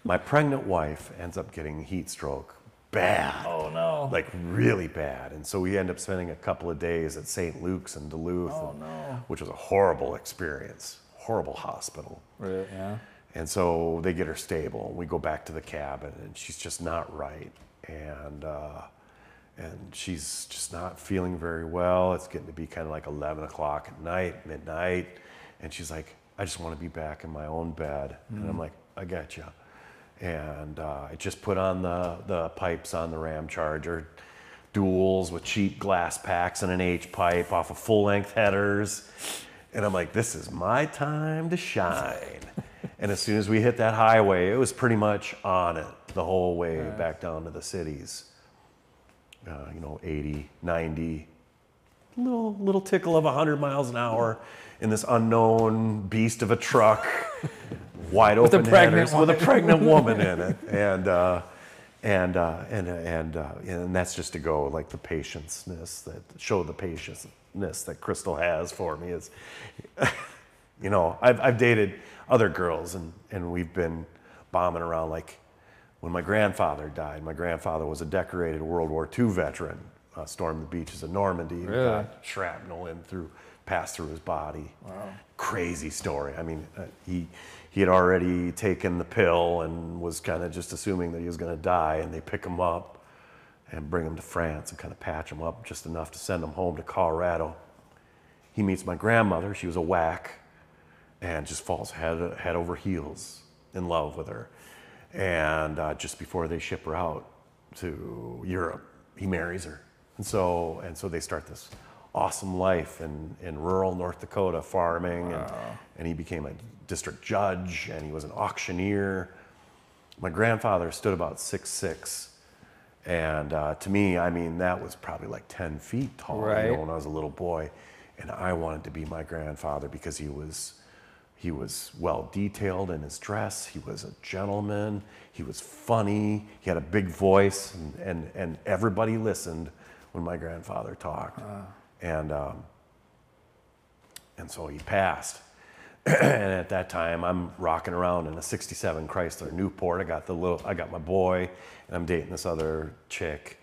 My pregnant wife ends up getting heat stroke. Bad. Oh no. Like really bad. And so we end up spending a couple of days at St. Luke's in Duluth, which was a horrible experience. Horrible hospital. Really? Yeah. And so they get her stable. We go back to the cabin, and she's just not right. And she's just not feeling very well. It's getting to be kind of like 11 o'clock at night, midnight. And she's like, I just want to be back in my own bed. And I'm like, I got you. And I just put on the pipes on the Ram Charger, duals with cheap glass packs and an H pipe off of full-length headers. And I'm like, this is my time to shine. And as soon as we hit that highway, it was pretty much on it the whole way back down to the cities. 80, 90, little tickle of 100 miles an hour in this unknown beast of a truck, wide open headers with a pregnant woman in it, and that's just to go like the patience-ness that Crystal has for me is, I've dated other girls and we've been bombing around. Like when my grandfather died, my grandfather was a decorated World War II veteran, stormed the beaches of Normandy and got shrapnel passed through his body. Wow. Crazy story. I mean, he had already taken the pill and was kind of just assuming that he was going to die, and they pick him up and bring him to France and kind of patch him up just enough to send him home to Colorado. He meets my grandmother. She was a whack and just falls head over heels in love with her. And just before they ship her out to Europe, he marries her. And so they start this awesome life in rural North Dakota farming. And he became a district judge, and he was an auctioneer. My grandfather stood about 6'6". And to me, I mean, that was probably like 10 feet tall when I was a little boy. And I wanted to be my grandfather because he was well detailed in his dress. He was a gentleman. He was funny. He had a big voice, and everybody listened when my grandfather talked. And so he passed. And at that time, I'm rocking around in a '67 Chrysler Newport. I got my boy, and I'm dating this other chick.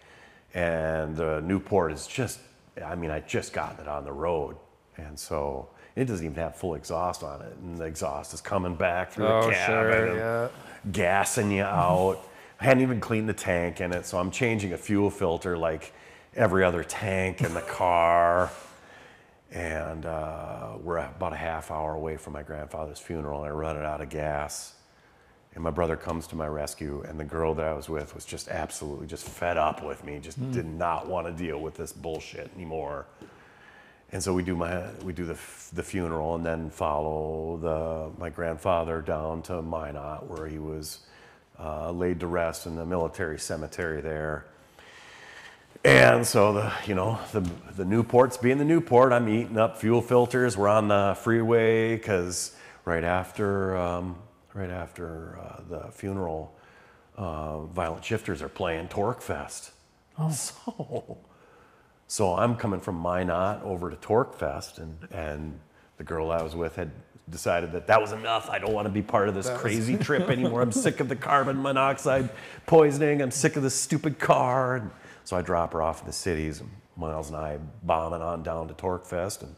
And the Newport is just, I mean, I just got it on the road. And so it doesn't even have full exhaust on it. And the exhaust is coming back through the cabin and gassing you out. I hadn't even cleaned the tank in it, so I'm changing a fuel filter like every other tank in the car. And we're about a half hour away from my grandfather's funeral, and I run it out of gas. And my brother comes to my rescue, and the girl that I was with was just absolutely just fed up with me, just did not want to deal with this bullshit anymore. And so we do the funeral, and then follow my grandfather down to Minot, where he was laid to rest in the military cemetery there. And so the Newport's being the Newport. I'm eating up fuel filters. We're on the freeway because right after the funeral, Violent Shifters are playing Torque Fest. Oh. So I'm coming from Minot over to Torque Fest, and the girl I was with had decided that was enough. I don't want to be part of this crazy trip anymore. I'm sick of the carbon monoxide poisoning. I'm sick of this stupid car. And so I drop her off in the cities, and Miles and I bombing on down to Torque Fest, and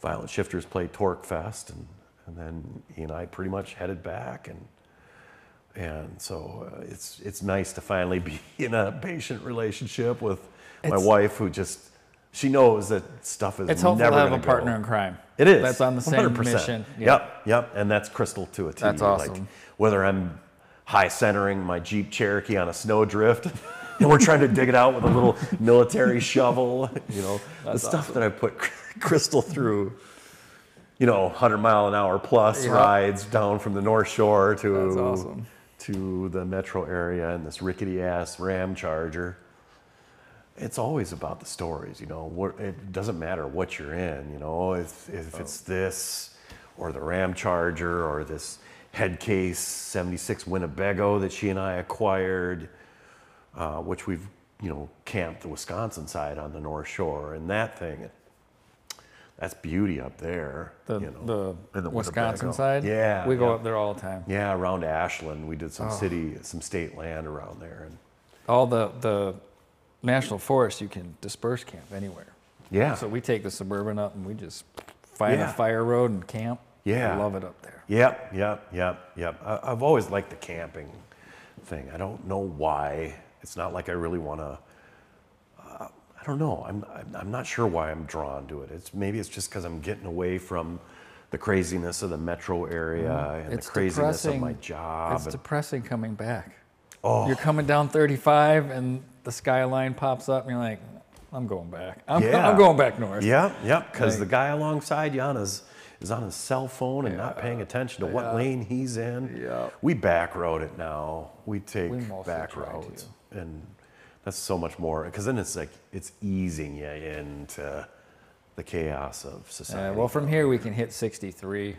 Violent Shifters played Torque Fest, and then he and I pretty much headed back, and so it's nice to finally be in a patient relationship with my wife, who she knows that stuff is it's helpful never to have gonna a partner go. in crime. It is. That's on the same 100%. mission. Yeah. Yep, and that's Crystal to a T. That's awesome. Like, whether I'm high centering my Jeep Cherokee on a snowdrift, and we're trying to dig it out with a little military shovel, the stuff that I put Crystal through, 100-mile-an-hour plus rides down from the North Shore to the metro area in this rickety ass Ram Charger. It's always about the stories, It doesn't matter what you're in, if it's this or the Ram Charger or this head case 76 Winnebago that she and I acquired, which we've, camped the Wisconsin side on the North Shore, and that thing, that's beauty up there. The in the Wisconsin Winnebago. side? Yeah. We go up there all the time. Yeah, around Ashland. We did some state land around there. And all the national forest, you can disperse camp anywhere. yeah. So we take the Suburban up and we just find a fire road and camp. Yeah. I love it up there. Yep. I've always liked the camping thing. I don't know why. It's not like I really want to. I don't know. I'm not sure why I'm drawn to it. Maybe it's just because I'm getting away from the craziness of the metro area and the craziness of my job. It's depressing coming back. Oh. You're coming down 35 and the skyline pops up and you're like, I'm going back. I'm going back north. Yep. Because the guy alongside you is on his cell phone and not paying attention to what lane he's in. Yeah. We back road it now. We take mostly back try roads. And that's so much more, because then it's easing you into the chaos of society. Well, from here we can hit 63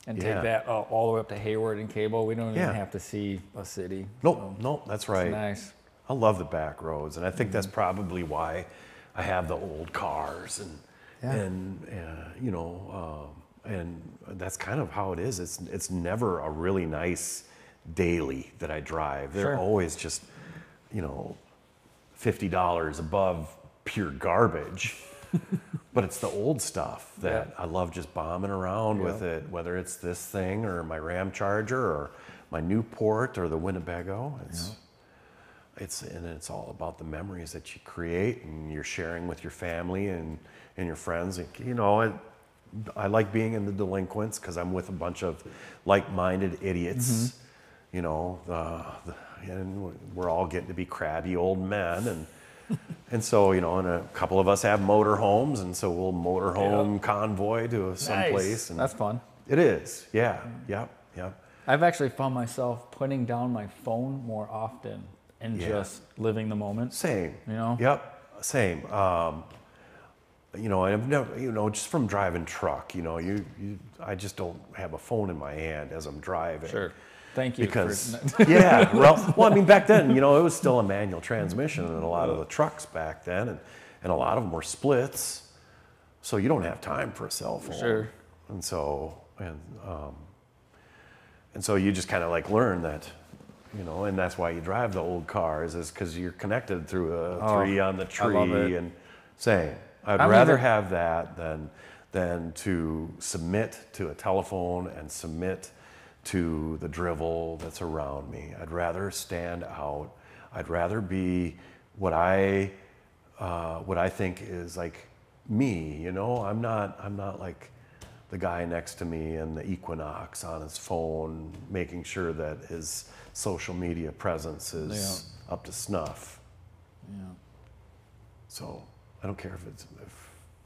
and take that all the way up to Hayward and Cable. We don't even have to see a city. Nope, that's right. It's nice. I love the back roads, and I think that's probably why I have the old cars, and that's kind of how it is. It's never a really nice daily that I drive. They're always just, $50 above pure garbage. But it's the old stuff that I love just bombing around with it, whether it's this thing or my Ram Charger or my Newport or the Winnebago. It's all about the memories that you create and you're sharing with your family and your friends. I like being in the Delinquents because I'm with a bunch of like-minded idiots. And we're all getting to be crabby old men, and so and a couple of us have motor homes, and so we'll motor home convoy to someplace. And that's fun. It is, yeah. I've actually found myself putting down my phone more often and just living the moment. Same. Yep. Same. I've never, just from driving truck, I just don't have a phone in my hand as I'm driving. Sure. Thank you. Because, back then, it was still a manual transmission in a lot of the trucks back then, and a lot of them were splits, so you don't have time for a cell phone. Sure. And so you just kind of learn that, you know, and that's why you drive the old cars, is because you're connected through a tree on the I love tree. it. And same. I'd I'm rather even- have that than to submit to a telephone and submit to the drivel that's around me. I'd rather stand out. I'd rather be what I think is like me, you know. I'm not like the guy next to me in the Equinox on his phone, making sure that his social media presence is up to snuff. Yeah. So I don't care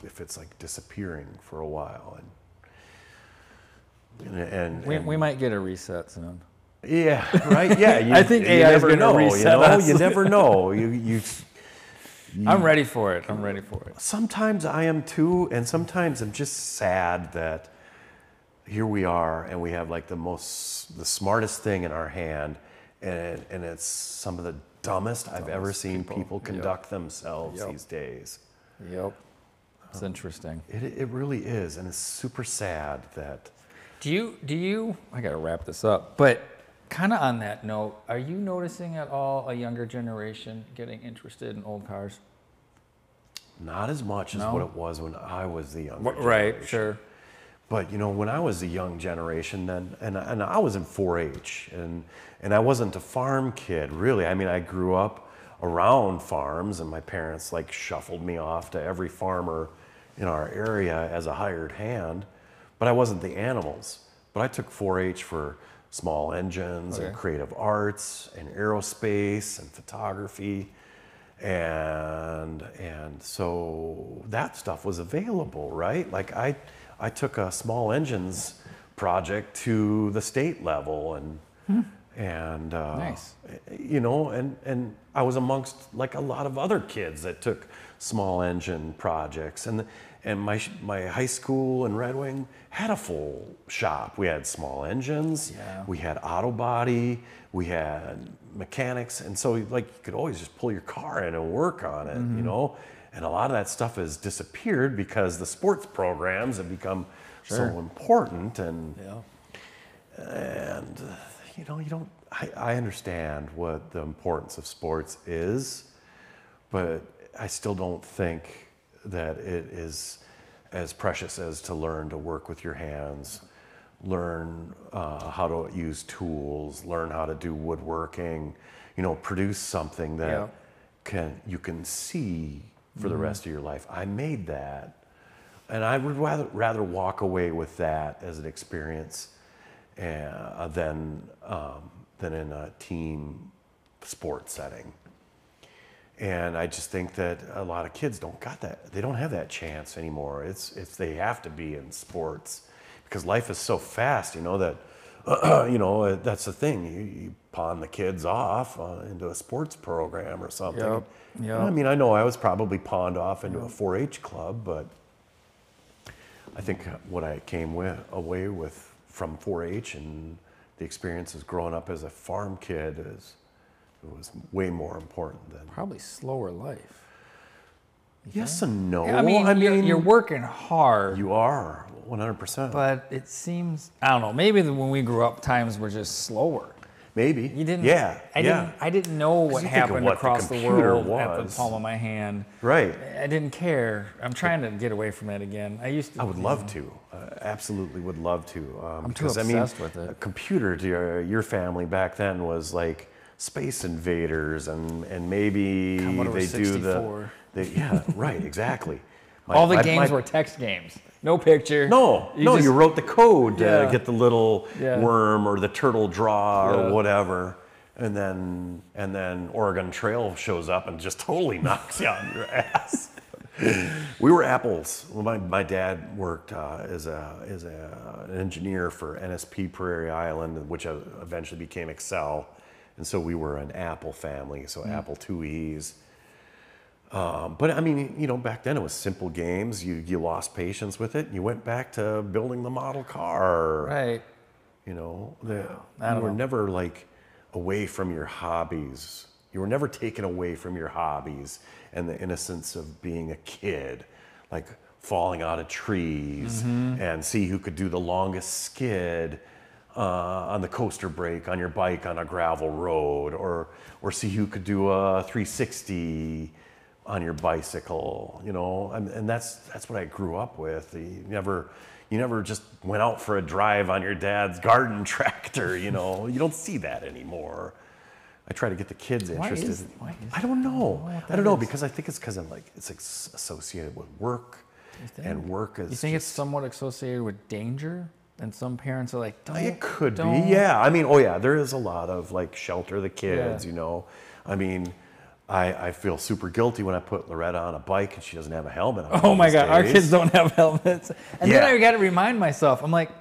if it's like disappearing for a while, and We might get a reset soon. yeah, right, yeah. I think you AI is never gonna know, reset us. You never know. You I'm ready for it. I'm ready for it. Sometimes I am too, and sometimes I'm just sad that here we are and we have like the smartest thing in our hand, and it's some of the dumbest I've ever seen people conduct themselves these days. Yep. It's interesting. It really is, and it's super sad that. Do you, I gotta wrap this up, but kind of on that note, are you noticing at all a younger generation getting interested in old cars? Not as much as No? what it was when I was the younger Right, generation. sure. But you know, when I was a young generation, then and I was in 4-H, and I wasn't a farm kid really. I mean, I grew up around farms, and my parents like shuffled me off to every farmer in our area as a hired hand. But I wasn't the animals. But I took 4-H for small engines and creative arts and aerospace and photography. And so that stuff was available, right? Like I took a small engines project to the state level, and Nice. you know, and I was amongst like a lot of other kids that took small engine projects, and my high school in Red Wing had a full shop. We had small engines, we had auto body, we had mechanics, and so like you could always just pull your car in and work on it, you know. And a lot of that stuff has disappeared because the sports programs have become so important, and you know, you don't. I understand what the importance of sports is, but I still don't think that it is as precious as to learn to work with your hands, learn how to use tools, learn how to do woodworking, you know, produce something that you can see for the rest of your life. I made that, and I would rather walk away with that as an experience than in a team sport setting. And I just think that a lot of kids don't got that. They don't have that chance anymore. It's they have to be in sports because life is so fast, you know, that you know, that's the thing. You pawn the kids off into a sports program or something. I mean, I know I was probably pawned off into a 4-H club, but I think what I came away with from 4-H and the experiences growing up as a farm kid was way more important than Probably slower life. yes and no. I mean, you're working hard. You are 100%. But it seems, I don't know, maybe when we grew up, times were just slower. Maybe. You didn't. Yeah. I didn't know what you think of happened what the across the computer world at the was. palm of my hand. Right. I didn't care. I'm trying to get away from it again. I used to. I would love to. Absolutely would love to. I'm too because, obsessed with it. A computer to your family back then was like Space Invaders, and maybe Commodore they 64. yeah, right, exactly. All the games were text games. No picture. You wrote the code to Yeah. get the little Yeah. worm or the turtle draw Yeah. or whatever. And then Oregon Trail shows up and just totally knocks you on your ass. We were apples. Well, my dad worked as an engineer for NSP Prairie Island, which eventually became Excel. And so we were an Apple family, so Apple IIe's. But I mean, you know, back then it was simple games. You lost patience with it, and you went back to building the model car. Right. You know, I you don't were know. never like away from your hobbies. You were never taken away from your hobbies and the innocence of being a kid, like falling out of trees and see who could do the longest skid on the coaster brake on your bike on a gravel road, or see who could do a 360 on your bicycle, you know, and that's what I grew up with. You never just went out for a drive on your dad's garden tractor, you know. You don't see that anymore. I try to get the kids interested. Why is I don't know. that I don't know is. because I think it's because it's associated with work, and work is. You think it's just- somewhat associated with danger? And some parents are like, don't. It could be, don't. yeah. I mean, oh yeah, there is a lot of like shelter the kids, Yeah. you know. I mean, I feel super guilty when I put Loretta on a bike and she doesn't have a helmet on. Oh my these God, our days. kids don't have helmets. And Yeah. then I got to remind myself, I'm like,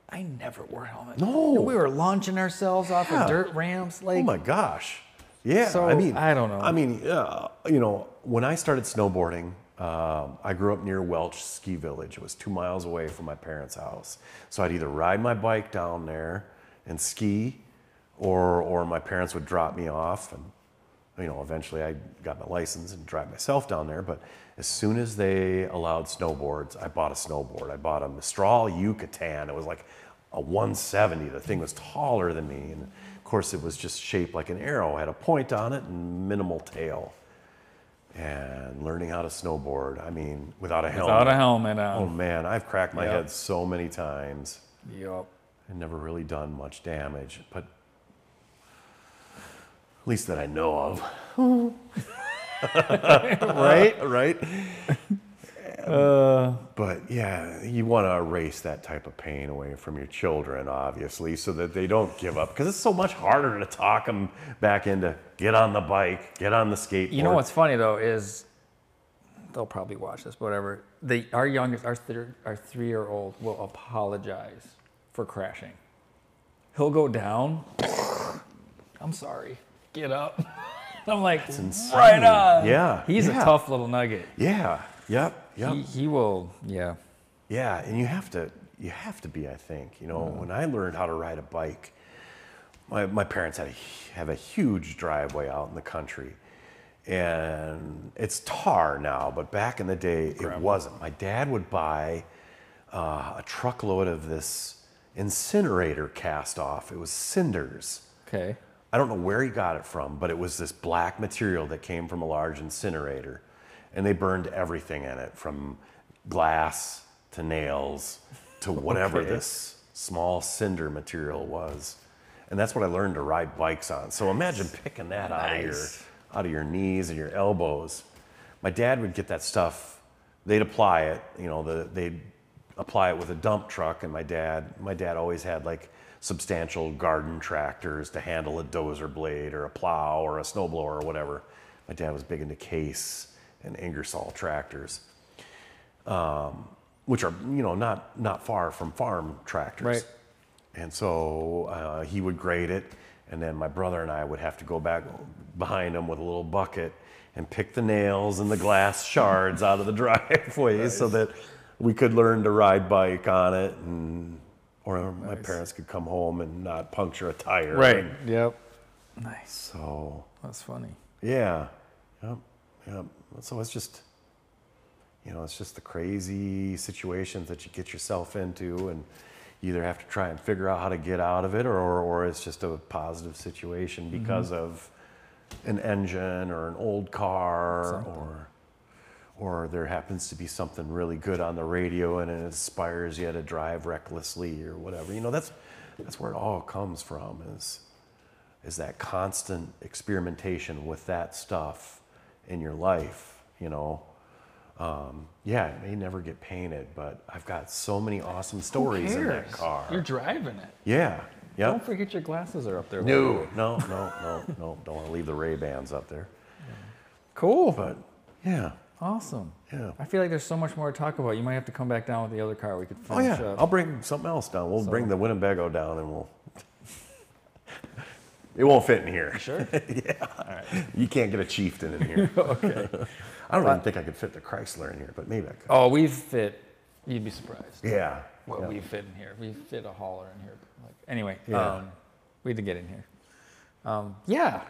I never wore a helmet. No. We were launching ourselves off Yeah. of dirt ramps. Like, Oh my gosh. Yeah. So, I mean, I don't know. I mean, you know, when I started snowboarding, I grew up near Welch Ski Village. It was 2 miles away from my parents' house. So I'd either ride my bike down there and ski, or my parents would drop me off. And, you know, eventually I got my license and drive myself down there. But as soon as they allowed snowboards, I bought a snowboard. I bought a Mistral Yucatan. It was like a 170. The thing was taller than me. And of course, it was just shaped like an arrow. It had a point on it and minimal tail. And learning how to snowboard, I mean, without a helmet. without a helmet Oh on. man, I've cracked my Yep. head so many times Yup. and never really done much damage, but at least that I know of. Right? Right? But yeah, you want to erase that type of pain away from your children, obviously, so that they don't give up. Because it's so much harder to talk them back into get on the bike, get on the skateboard. You know what's funny though is they'll probably watch this, whatever. Our youngest, our 3-year-old will apologize for crashing. He'll go down. I'm sorry. Get up. I'm like, insane. right on. Yeah, He's yeah. a tough little nugget. Yeah. Yep. Yep. He will. Yeah. Yeah, and you have to be, I think. You know, when I learned how to ride a bike, my parents have a huge driveway out in the country. And it's tar now, but back in the day, it wasn't. My dad would buy a truckload of this incinerator cast off. It was cinders. Okay. I don't know where he got it from, but it was this black material that came from a large incinerator. And they burned everything in it, from glass to nails to whatever Okay. this small cinder material was. And that's what I learned to ride bikes on. So imagine picking that Nice. out of your knees and your elbows. My dad would get that stuff. They'd apply it, you know, they'd apply it with a dump truck. And my dad always had like substantial garden tractors to handle a dozer blade or a plow or a snowblower or whatever. My dad was big into Case and Ingersoll tractors, which are, you know, not far from farm tractors. Right. And so he would grade it, and then my brother and I would have to go back behind him with a little bucket and pick the nails and the glass shards out of the driveway so that we could learn to ride bike on it, or my parents could come home and not puncture a tire. Right. Yep. Nice. So That's funny. yeah, yep. So it's just, you know, it's just the crazy situations that you get yourself into, and you either have to try and figure out how to get out of it, or it's just a positive situation because of an engine or an old car, or there happens to be something really good on the radio and it inspires you to drive recklessly or whatever. You know, that's where it all comes from, is that constant experimentation with that stuff in your life, you know. Yeah, it may never get painted, but I've got so many awesome stories in that car. You're driving it. Yeah, yeah. Don't forget your glasses are up there. No, don't want to leave the Ray-Bans up there. Cool. But yeah, Awesome. yeah. I feel like there's so much more to talk about. You might have to come back down with the other car. We could Oh finish yeah, up. I'll bring something else down. We'll bring the Winnebago down, and we'll. It won't fit in here. Sure. Yeah. All right. You can't get a Chieftain in here. Okay. I don't even think I could fit the Chrysler in here, but maybe I could. Oh, we fit. You'd be surprised. Yeah. What yeah. we fit in here. We fit a hauler in here. Like, anyway, Yeah. we had to get in here. Yeah.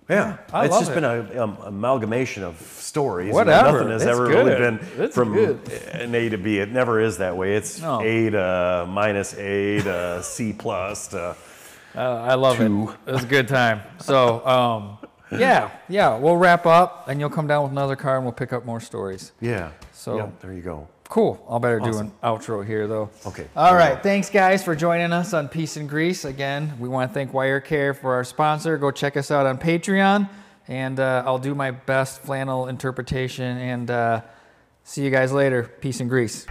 Yeah, I it's love just it. been an amalgamation of stories. Whatever. Nothing has It's ever good. really been It's from good. an A to B. It never is that way. It's No. A to minus A to C plus to. I love it. It was a good time. So, yeah, we'll wrap up, and you'll come down with another car, and we'll pick up more stories. Yeah. So- yeah, there you go. Cool. I'll better do an outro here, though. Okay. All there you right. go. Thanks, guys, for joining us on Peace and Grease. Again, we want to thank WireCare for our sponsor. Go check us out on Patreon, and I'll do my best flannel interpretation, and see you guys later. Peace and Grease.